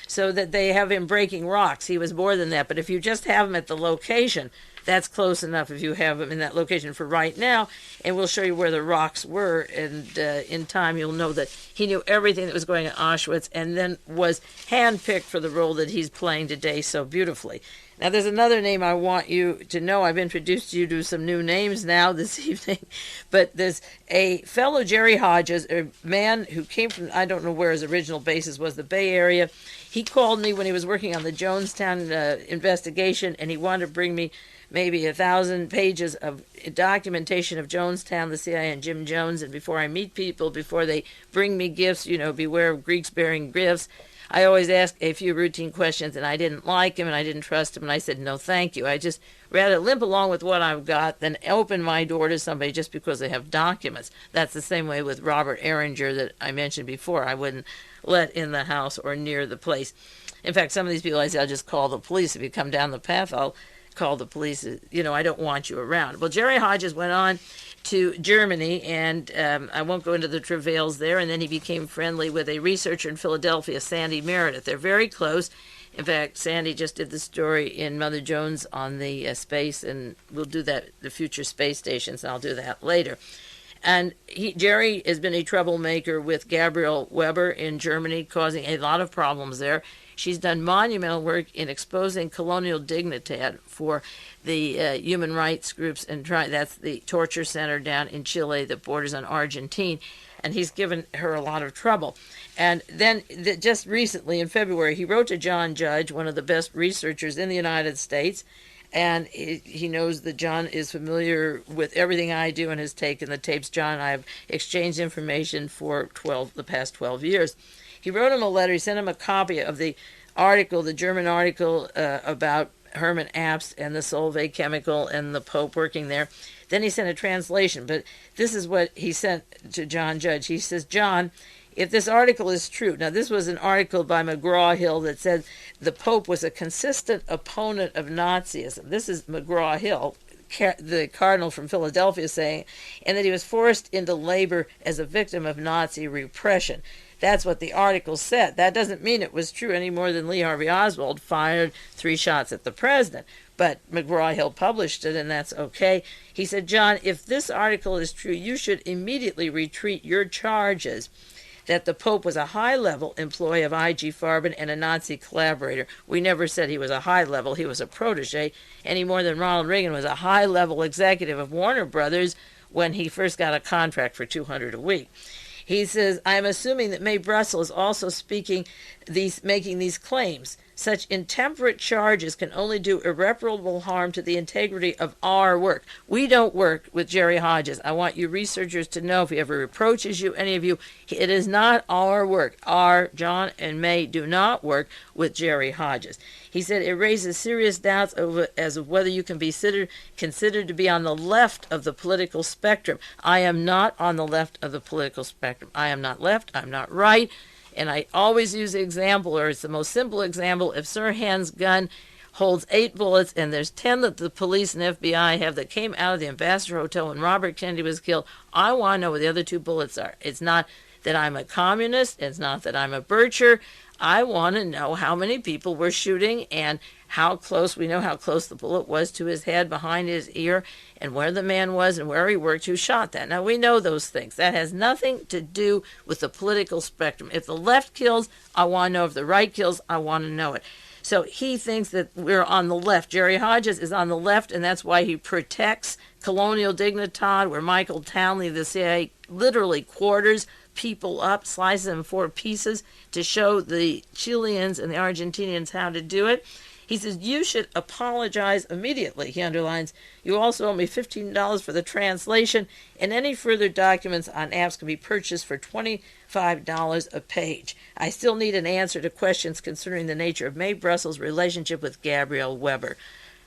So that they have him breaking rocks. He was more than that. But if you just have him at the location, that's close enough if you have him in that location for right now. And we'll show you where the rocks were. And in time, you'll know that he knew everything that was going on at Auschwitz, and then was handpicked for the role that he's playing today so beautifully. Now, there's another name I want you to know. I've introduced you to some new names now this evening. But there's a fellow, Jerry Hodges, a man who came from, I don't know where his original basis was, the Bay Area. He called me when he was working on the Jonestown investigation, and he wanted to bring me maybe 1,000 pages of documentation of Jonestown, the CIA, and Jim Jones. And before I meet people, before they bring me gifts, you know, beware of Greeks bearing gifts, I always ask a few routine questions, and I didn't like him, and I didn't trust him, and I said, no, thank you. I just rather limp along with what I've got than open my door to somebody just because they have documents. That's the same way with Robert Erringer that I mentioned before. I wouldn't let in the house or near the place. In fact, some of these people, I say, I'll just call the police. If you come down the path, I'll call the police. You know, I don't want you around. Well, Jerry Hodges went on to Germany, and I won't go into the travails there, and then he became friendly with a researcher in Philadelphia, Sandy Meredith. They're very close. In fact, Sandy just did the story in Mother Jones on the space, and we'll do that, the future space stations, and I'll do that later. And Jerry has been a troublemaker with Gabrielle Weber in Germany, causing a lot of problems there. She's done monumental work in exposing colonial dignidad for the human rights groups, and that's the torture center down in Chile that borders on Argentina, and he's given her a lot of trouble. And then just recently, in February, he wrote to John Judge, one of the best researchers in the United States, and he knows that John is familiar with everything I do and has taken the tapes. John and I have exchanged information for the past 12 years. He wrote him a letter. He sent him a copy of the article, the German article about Hermann Abst and the Solvay Chemical and the Pope working there. Then he sent a translation. But this is what he sent to John Judge. He says, John, if this article is true, now this was an article by McGraw-Hill that said the Pope was a consistent opponent of Nazism. This is McGraw-Hill, the cardinal from Philadelphia, saying, and that he was forced into labor as a victim of Nazi repression. That's what the article said. That doesn't mean it was true any more than Lee Harvey Oswald fired 3 shots at the president. But McGraw-Hill published it, and that's okay. He said, John, if this article is true, you should immediately retreat your charges that the Pope was a high-level employee of I.G. Farben and a Nazi collaborator. We never said he was a high-level. He was a protege, any more than Ronald Reagan was a high-level executive of Warner Brothers when he first got a contract for $200 a week. He says, I am assuming that Mae Brussell is also making these claims. Such intemperate charges can only do irreparable harm to the integrity of our work. We don't work with Jerry Hodges. I want you researchers to know, if he ever reproaches you, any of you, it is not our work. John and May do not work with Jerry Hodges. He said it raises serious doubts as of whether you can be considered to be on the left of the political spectrum. I am not on the left of the political spectrum. I am not left. I'm not right. And I always use the example, or it's the most simple example, if Sirhan's gun holds 8 bullets and there's 10 that the police and FBI have that came out of the Ambassador Hotel when Robert Kennedy was killed, I want to know where the other 2 bullets are. It's not that I'm a communist. It's not that I'm a Bircher. I want to know how many people were shooting and how close, we know how close the bullet was to his head, behind his ear, and where the man was and where he worked who shot that. Now, we know those things. That has nothing to do with the political spectrum. If the left kills, I want to know. If the right kills, I want to know it. So he thinks that we're on the left. Jerry Hodges is on the left, and that's why he protects Colonial Dignidad, where Michael Townley, the CIA, literally quarters people up, slices them in 4 pieces to show the Chileans and the Argentinians how to do it. He says, you should apologize immediately. He underlines, you also owe me $15 for the translation, and any further documents on apps can be purchased for $25 a page. I still need an answer to questions concerning the nature of Mae Brussell's relationship with Gabrielle Weber.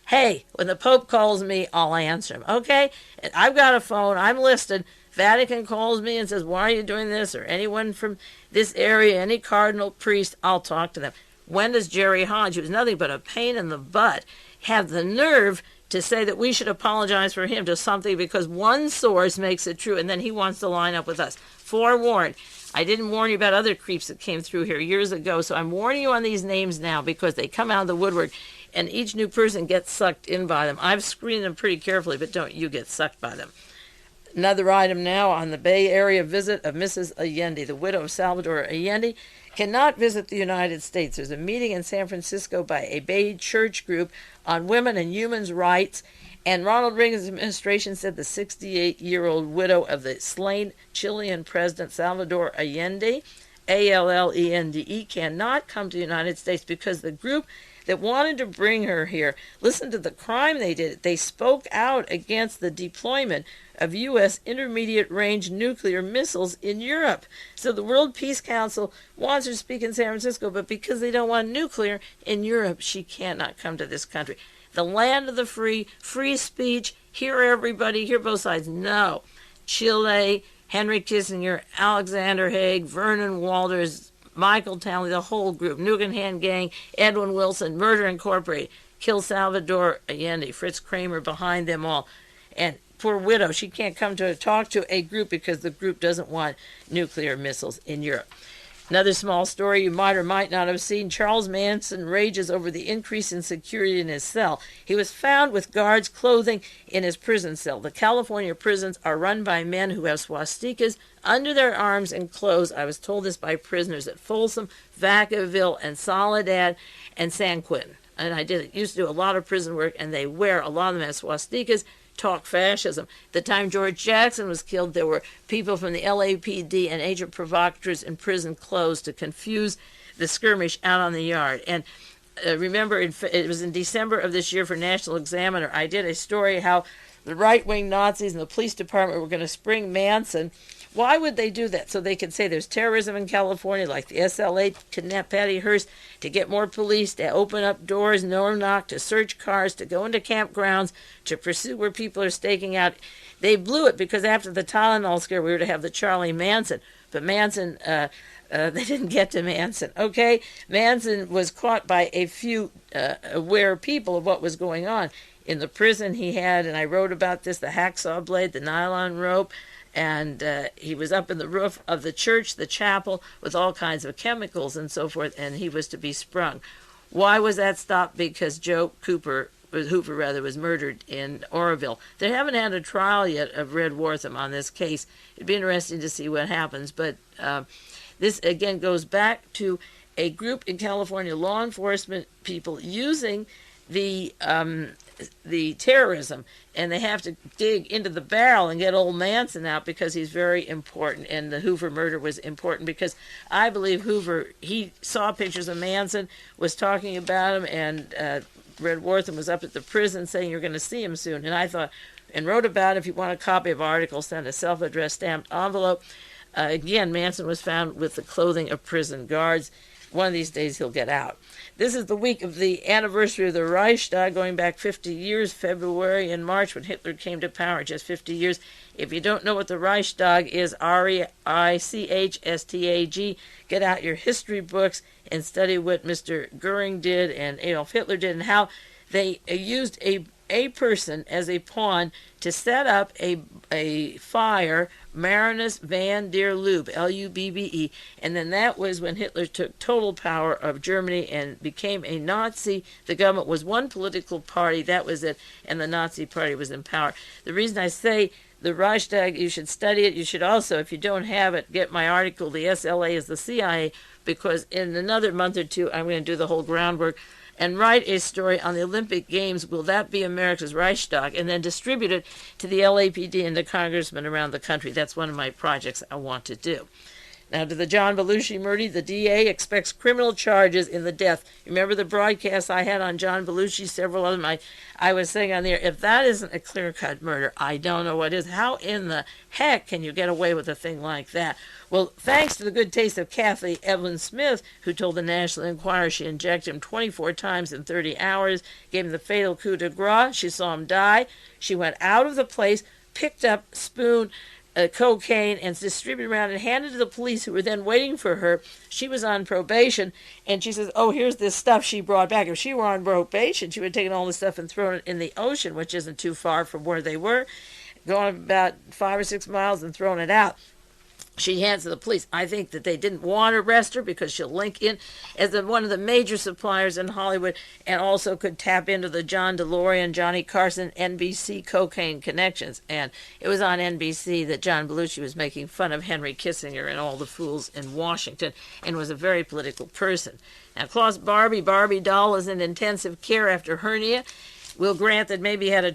Hey, when the Pope calls me, I'll answer him, okay? And I've got a phone, I'm listed. Vatican calls me and says, why are you doing this? Or anyone from this area, any cardinal, priest, I'll talk to them. When does Jerry Hodge, who's nothing but a pain in the butt, have the nerve to say that we should apologize for him to something because one source makes it true and then he wants to line up with us? Forewarned. I didn't warn you about other creeps that came through here years ago, so I'm warning you on these names now because they come out of the woodwork and each new person gets sucked in by them. I've screened them pretty carefully, but don't you get sucked by them. Another item now on the Bay Area visit of Mrs. Allende, the widow of Salvador Allende, cannot visit the United States. There's a meeting in San Francisco by a Bay Church group on women and human rights, and Ronald Reagan's administration said the 68-year-old widow of the slain Chilean president Salvador Allende, Allende, cannot come to the United States because the group that wanted to bring her here, listen to the crime they did. They spoke out against the deployment of U.S. intermediate-range nuclear missiles in Europe. So the World Peace Council wants her to speak in San Francisco, but because they don't want nuclear in Europe, she cannot come to this country. The land of the free, free speech, hear everybody, hear both sides. No. Chile, Henry Kissinger, Alexander Haig, Vernon Walters, Michael Townley, the whole group, Nugan Gang, Edwin Wilson, Murder Incorporated, kill Salvador Allende, Fritz Kramer behind them all. And poor widow, she can't come to talk to a group because the group doesn't want nuclear missiles in Europe. Another small story you might or might not have seen. Charles Manson rages over the increase in security in his cell. He was found with guards' clothing in his prison cell. The California prisons are run by men who have swastikas under their arms and clothes. I was told this by prisoners at Folsom, Vacaville, and Soledad, and San Quentin. And I used to do a lot of prison work, and they wear, a lot of them have swastikas, talk fascism. The time George Jackson was killed, there were people from the LAPD and agent provocateurs in prison clothes to confuse the skirmish out on the yard. And remember, it was in December of this year for National Examiner, I did a story how the right-wing Nazis and the police department were going to spring Manson. Why would they do that? So they could say there's terrorism in California, like the SLA kidnapped Patty Hearst, to get more police, to open up doors, no knock, to search cars, to go into campgrounds, to pursue where people are staking out. They blew it because after the Tylenol scare, we were to have the Charlie Manson. But Manson, they didn't get to Manson. Okay, Manson was caught by a few aware people of what was going on. In the prison he had, and I wrote about this, the hacksaw blade, the nylon rope, and he was up in the roof of the church, the chapel, with all kinds of chemicals and so forth, and he was to be sprung. Why was that stopped? Because Joe Hoover was murdered in Oroville. They haven't had a trial yet of Red Wortham on this case. It'd be interesting to see what happens, but this again goes back to a group in California, law enforcement people using the terrorism, and they have to dig into the barrel and get old Manson out because he's very important, and the Hoover murder was important because I believe Hoover, he saw pictures of Manson, was talking about him, and Red Wortham was up at the prison saying you're going to see him soon, and I thought, and wrote about it. If you want a copy of our article, send a self-addressed stamped envelope. Again, Manson was found with the clothing of prison guards. One of these days he'll get out. This is the week of the anniversary of the Reichstag, going back 50 years, February and March, when Hitler came to power, just 50 years. If you don't know what the Reichstag is, R-E-I-C-H-S-T-A-G, get out your history books and study what Mr. Goering did and Adolf Hitler did, and how they used a person as a pawn to set up a fire, Marinus van der Lubbe, L-U-B-B-E, and then that was when Hitler took total power of Germany and became a Nazi. The government was one political party, that was it, and the Nazi party was in power. The reason I say the Reichstag, you should study it. You should also, if you don't have it, get my article, The SLA is the CIA, because in another month or two, I'm going to do the whole groundwork and write a story on the Olympic Games. Will that be America's Reichstag? And then distribute it to the LAPD and to congressmen around the country. That's one of my projects I want to do. Now, to the John Belushi murder, the DA expects criminal charges in the death. Remember the broadcast I had on John Belushi, several of them? I was saying on there, if that isn't a clear-cut murder, I don't know what is. How in the heck can you get away with a thing like that? Well, thanks to the good taste of Kathy Evelyn Smith, who told the National Enquirer she injected him 24 times in 30 hours, gave him the fatal coup de grace. She saw him die. She went out of the place, picked up spoon, cocaine, and distributed around and handed to the police, who were then waiting for her. She was on probation, and she says, oh, here's this stuff she brought back. If she were on probation, she would have taken all this stuff and thrown it in the ocean, which isn't too far from where they were, going about 5 or 6 miles and thrown it out. She hands to the police. I think that they didn't want to arrest her because she'll link in as one of the major suppliers in Hollywood, and also could tap into the John DeLorean, Johnny Carson, NBC cocaine connections. And it was on NBC that John Belushi was making fun of Henry Kissinger and all the fools in Washington, and was a very political person. Now, Klaus Barbie doll is in intensive care after hernia. We'll grant that maybe he had a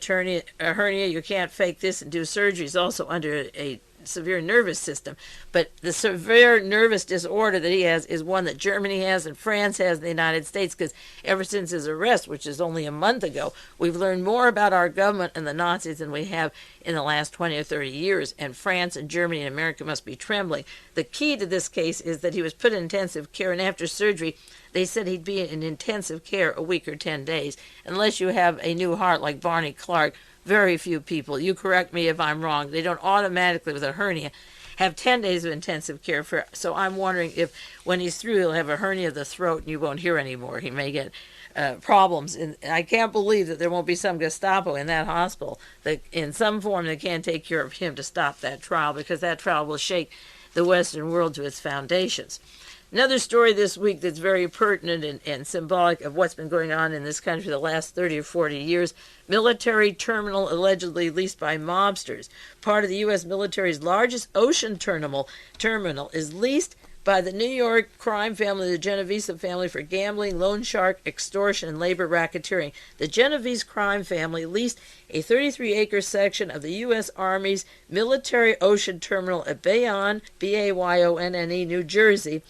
hernia. You can't fake this and do surgery. He's also under a severe nervous system, but the severe nervous disorder that he has is one that Germany has and France has in the United States, because ever since his arrest, which is only a month ago, we've learned more about our government and the Nazis than we have in the last 20 or 30 years, and France and Germany and America must be trembling. The key to this case is that he was put in intensive care, and after surgery they said he'd be in intensive care a week or 10 days, unless you have a new heart like Barney Clark. Very few people, you correct me if I'm wrong, they don't automatically, with a hernia, have 10 days of intensive care. So I'm wondering if when he's through, he'll have a hernia of the throat and you won't hear anymore. He may get problems. And I can't believe that there won't be some Gestapo in that hospital that in some form they can't take care of him to stop that trial, because that trial will shake the Western world to its foundations. Another story this week that's very pertinent and symbolic of what's been going on in this country the last 30 or 40 years. Military terminal allegedly leased by mobsters. Part of the U.S. military's largest ocean terminal is leased by the New York crime family, the Genovese family, for gambling, loan shark, extortion, and labor racketeering. The Genovese crime family leased a 33-acre section of the U.S. Army's military ocean terminal at Bayonne, B-A-Y-O-N-N-E, New Jersey,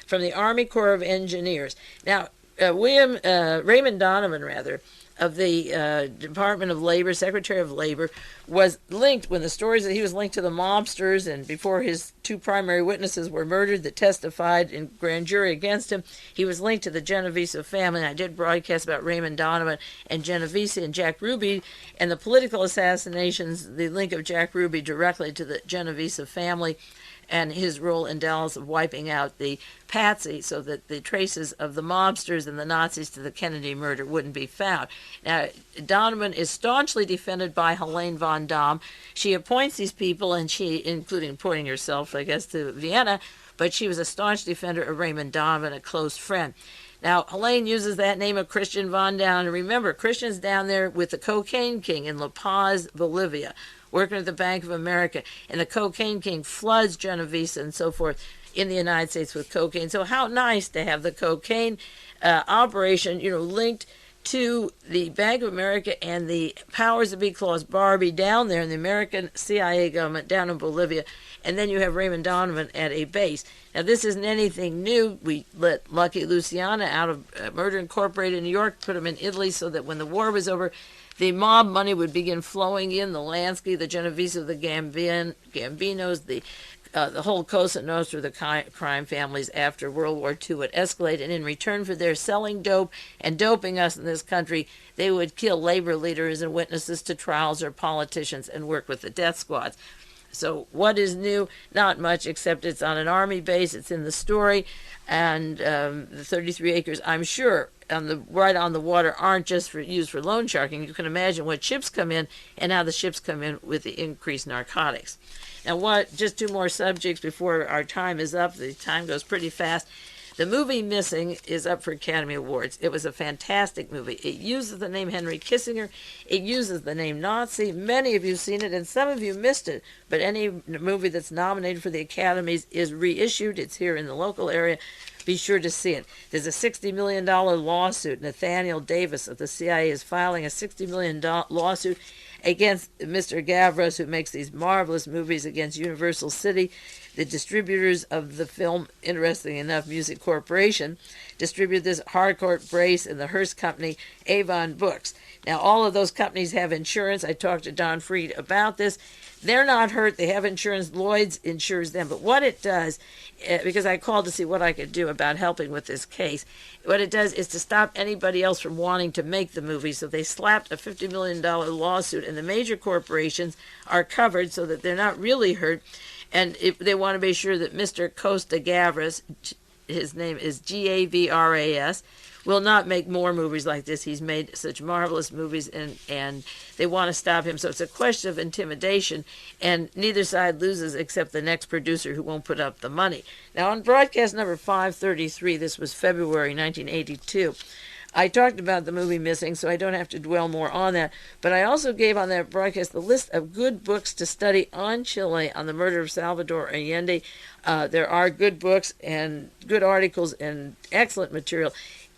from the Army Corps of Engineers. Now, Raymond Donovan, of the Department of Labor, Secretary of Labor, was linked, when the stories that he was linked to the mobsters, and before his two primary witnesses were murdered that testified in grand jury against him, he was linked to the Genovese family. And I did broadcast about Raymond Donovan and Genovese and Jack Ruby and the political assassinations, the link of Jack Ruby directly to the Genovese family. and his role in Dallas of wiping out the Patsy so that the traces of the mobsters and the Nazis to the Kennedy murder wouldn't be found. Now, Donovan is staunchly defended by Helene vonDamm. She appoints these people, and she, including appointing herself, I guess, to Vienna, but she was a staunch defender of Raymond Donovan, a close friend. Now, Helene uses that name of Christian vonDamm, and remember, Christian's down there with the cocaine king in La Paz, Bolivia, working at the Bank of America, and the cocaine king floods Genovese and so forth in the United States with cocaine. So how nice to have the cocaine operation, linked to the Bank of America and the powers that be clause Barbie down there in the American CIA government down in Bolivia, and then you have Raymond Donovan at a base. Now, this isn't anything new. We let Lucky Luciano out of Murder Incorporated in New York, put him in Italy so that when the war was over, the mob money would begin flowing in, the Lansky, the Genovese, the Gambinos, the whole Cosa Nostra, the crime families after World War II would escalate, and in return for their selling dope and doping us in this country, they would kill labor leaders and witnesses to trials or politicians and work with the death squads. So what is new? Not much, except it's on an army base. It's in the story, and the 33 acres, I'm sure, right on the water aren't just used for loan sharking. You can imagine what ships come in and how the ships come in with the increased narcotics. Now, just two more subjects before our time is up. The time goes pretty fast. The movie Missing is up for Academy Awards. It was a fantastic movie. It uses the name Henry Kissinger. It uses the name Nazi. Many of you have seen it, and some of you missed it. But any movie that's nominated for the Academies is reissued. It's here in the local area. Be sure to see it. There's a $60 million lawsuit. Nathaniel Davis of the CIA is filing a $60 million lawsuit against Mr. Gavras, who makes these marvelous movies, against Universal City, the distributors of the film, interesting enough, Music Corporation, distribute this Harcourt Brace and the Hearst Company, Avon Books. Now, all of those companies have insurance. I talked to Don Freed about this. They're not hurt. They have insurance. Lloyd's insures them. But what it does, because I called to see what I could do about helping with this case, what it does is to stop anybody else from wanting to make the movie. So they slapped a $50 million lawsuit, and the major corporations are covered so that they're not really hurt. And if they want to be sure that Mr. Costa Gavras, his name is Gavras, will not make more movies like this. He's made such marvelous movies, and they want to stop him. So it's a question of intimidation, and neither side loses except the next producer who won't put up the money. Now, on broadcast number 533, this was February 1982, I talked about the movie Missing, so I don't have to dwell more on that. But I also gave on that broadcast the list of good books to study on Chile, on the murder of Salvador Allende. There are good books and good articles and excellent material.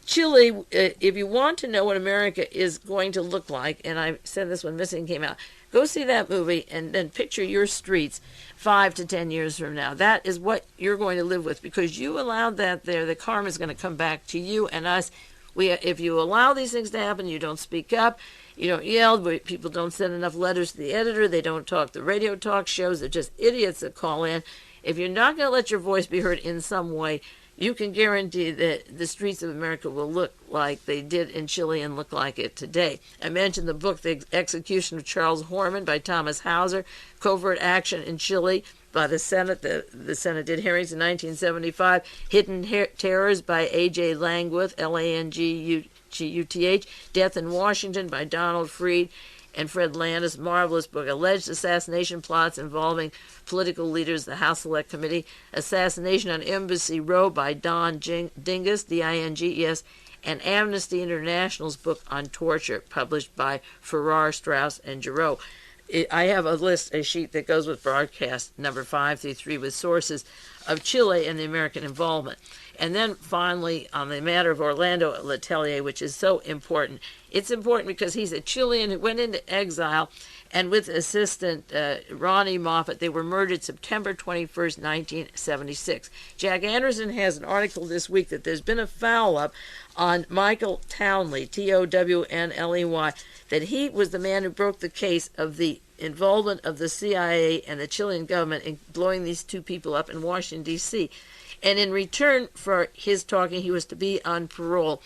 Chile, if you want to know what America is going to look like, and I said this when Missing came out, go see that movie and then picture your streets 5 to 10 years from now. That is what you're going to live with, because you allowed that there. The karma is going to come back to you and us. If you allow these things to happen, you don't speak up, you don't yell, people don't send enough letters to the editor, they don't talk the radio talk shows, they're just idiots that call in. If you're not going to let your voice be heard in some way, you can guarantee that the streets of America will look like they did in Chile and look like it today. I mentioned the book, The Execution of Charles Hermann by Thomas Hauser, Covert Action in Chile by the Senate. The Senate did hearings in 1975. Hidden Terrors by A.J. Langmuth, Languth, Death in Washington by Donald Freed and Fred Landis, marvelous book. Alleged assassination plots involving political leaders, the House Select Committee. Assassination on Embassy Row by Don Dinges, D-I-N-G-E-S, and Amnesty International's book on torture, published by Farrar, Straus, and Giroux. I have a sheet that goes with broadcast number 533 with sources of Chile and the American involvement. And then finally, on the matter of Orlando Letelier, which is so important. It's important because he's a Chilean who went into exile, and with assistant Ronnie Moffat, they were murdered September 21st, 1976. Jack Anderson has an article this week that there's been a foul-up on Michael Townley, Townley, that he was the man who broke the case of the involvement of the CIA and the Chilean government in blowing these two people up in Washington, D.C., and in return for his talking, he was to be on parole.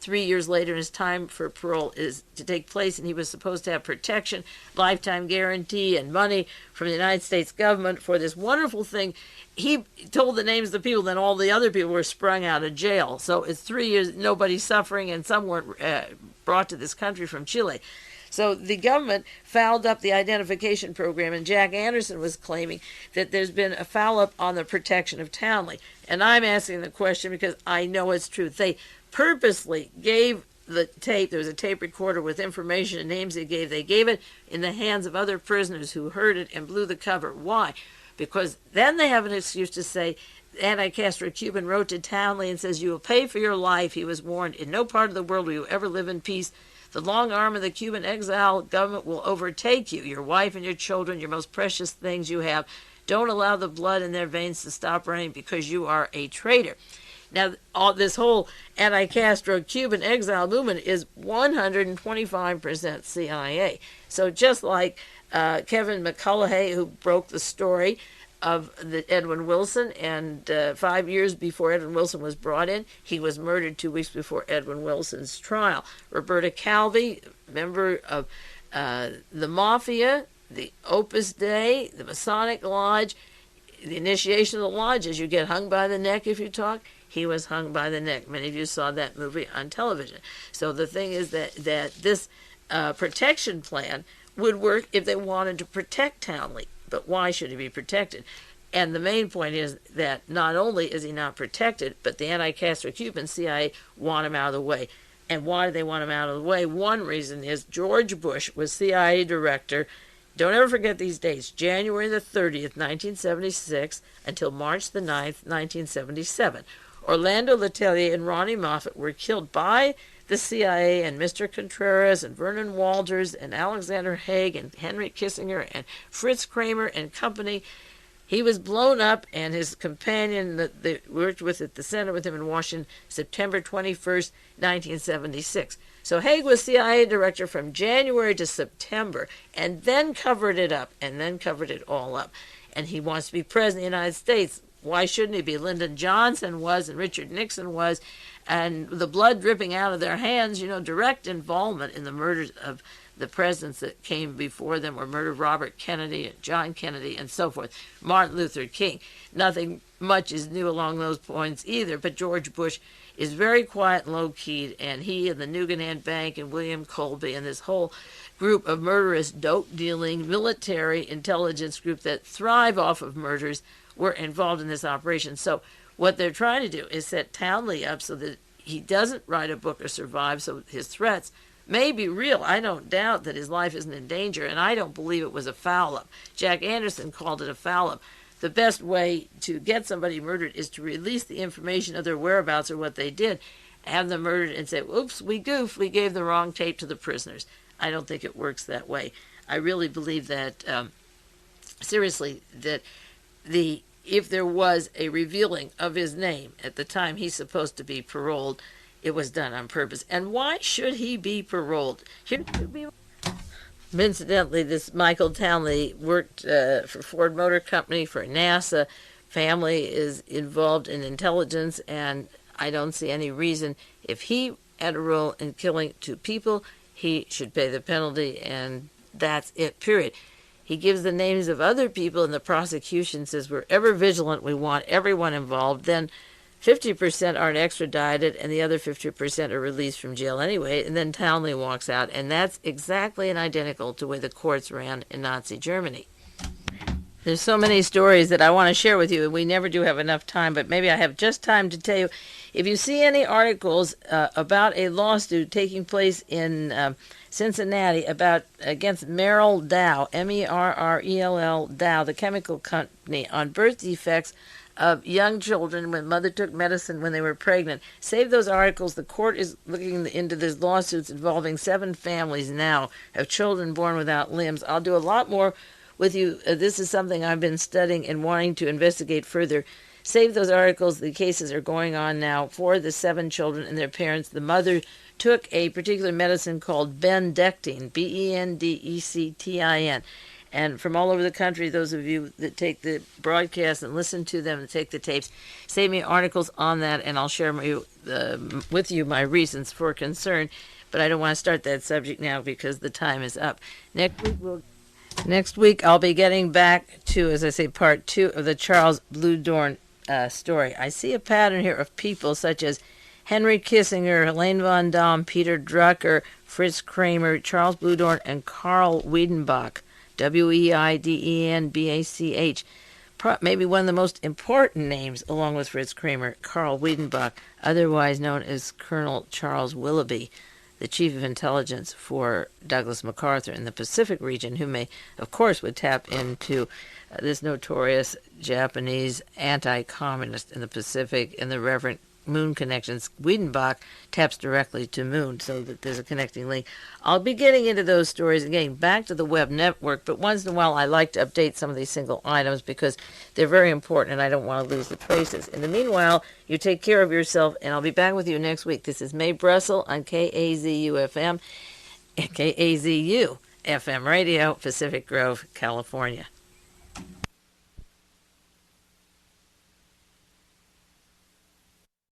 3 years later, his time for parole is to take place, and he was supposed to have protection, lifetime guarantee, and money from the United States government for this wonderful thing. He told the names of the people, then all the other people were sprung out of jail. So it's 3 years, nobody's suffering, and some weren't brought to this country from Chile. So the government fouled up the identification program, and Jack Anderson was claiming that there's been a foul up on the protection of Townley. And I'm asking the question because I know it's true. They purposely gave the tape. There was a tape recorder with information and names they gave. They gave it in the hands of other prisoners who heard it and blew the cover. Why? Because then they have an excuse to say, anti-Castro Cuban wrote to Townley and says, "You will pay for your life." He was warned, "In no part of the world will you ever live in peace. The long arm of the Cuban exile government will overtake you, your wife and your children, your most precious things you have. Don't allow the blood in their veins to stop running because you are a traitor." Now, this whole anti-Castro Cuban exile movement is 125% CIA. So just like Kevin McCullough, who broke the story of Edwin Wilson, and 5 years before Edwin Wilson was brought in, he was murdered 2 weeks before Edwin Wilson's trial. Roberta Calvi, member of the Mafia, the Opus Dei, the Masonic Lodge, the initiation of the lodges, you get hung by the neck if you talk. He was hung by the neck. Many of you saw that movie on television. So the thing is that this protection plan would work if they wanted to protect Townley. But why should he be protected? And the main point is that not only is he not protected, but the anti-Castro Cuban CIA want him out of the way. And why do they want him out of the way? One reason is George Bush was CIA director. Don't ever forget these dates. January the 30th, 1976, until March the 9th, 1977. Orlando Letelier and Ronnie Moffat were killed by the CIA, and Mr. Contreras and Vernon Walters and Alexander Haig and Henry Kissinger and Fritz Kramer and company. He was blown up, and his companion that they worked with at the Senate with him in Washington, September 21st, 1976. So Haig was CIA director from January to September, and then covered it up, and then covered it all up. And he wants to be president of the United States. Why shouldn't he be? Lyndon Johnson was, and Richard Nixon was, and the blood dripping out of their hands, direct involvement in the murders of the presidents that came before them, or murdered Robert Kennedy, John Kennedy, and so forth. Martin Luther King. Nothing much is new along those points either, but George Bush is very quiet and low-keyed, and he and the Nuganan Bank and William Colby and this whole group of murderous, dope-dealing, military intelligence group that thrive off of murders were involved in this operation. So what they're trying to do is set Townley up so that he doesn't write a book or survive, so his threats may be real. I don't doubt that his life isn't in danger, and I don't believe it was a foul-up. Jack Anderson called it a foul-up. The best way to get somebody murdered is to release the information of their whereabouts or what they did, have them murdered, and say, "Oops, we goofed, we gave the wrong tape to the prisoners." I don't think it works that way. I really believe that, seriously, that if there was a revealing of his name at the time he's supposed to be paroled, it was done on purpose. And why should he be paroled? Incidentally, this Michael Townley worked for Ford Motor Company, for NASA. Family is involved in intelligence, and I don't see any reason, if he had a role in killing 2 people, he should pay the penalty, and that's it, period. He gives the names of other people, and the prosecution says we're ever vigilant, we want everyone involved. Then 50% aren't extradited, and the other 50% are released from jail anyway, and then Townley walks out, and that's exactly and identical to the way the courts ran in Nazi Germany. There's so many stories that I want to share with you, and we never do have enough time, but maybe I have just time to tell you. If you see any articles about a lawsuit taking place in Cincinnati against Merrell Dow, Merrell Dow, the chemical company, on birth defects of young children when mother took medicine when they were pregnant, save those articles. The court is looking into these lawsuits involving 7 families now of children born without limbs. I'll do a lot more with you. This is something I've been studying and wanting to investigate further. Save those articles. The cases are going on now for the 7 children and their parents. The mother took a particular medicine called bendectin, Bendectin, And from all over the country, those of you that take the broadcast and listen to them and take the tapes, save me articles on that, and I'll share with you my reasons for concern. But I don't want to start that subject now because the time is up. Next week I'll be getting back to, as I say, part 2 of the Charles Bluhdorn story. I see a pattern here of people such as Henry Kissinger, Helene vonDamm, Peter Drucker, Fritz Kramer, Charles Bluhdorn, and Carl Wiedenbach, Weidenbach. Maybe one of the most important names, along with Fritz Kramer, Carl Wiedenbach, otherwise known as Colonel Charles Willoughby, the chief of intelligence for Douglas MacArthur in the Pacific region, who of course, would tap into this notorious Japanese anti-communist in the Pacific, and the Reverend Moon connections. Wiedenbach taps directly to Moon, so that there's a connecting link. I'll be getting into those stories and getting back to the web network, but once in a while I like to update some of these single items because they're very important and I don't want to lose the traces. In the meanwhile, you take care of yourself, and I'll be back with you next week. This is Mae Brussell on KAZU-FM, KAZU-FM Radio, Pacific Grove, California.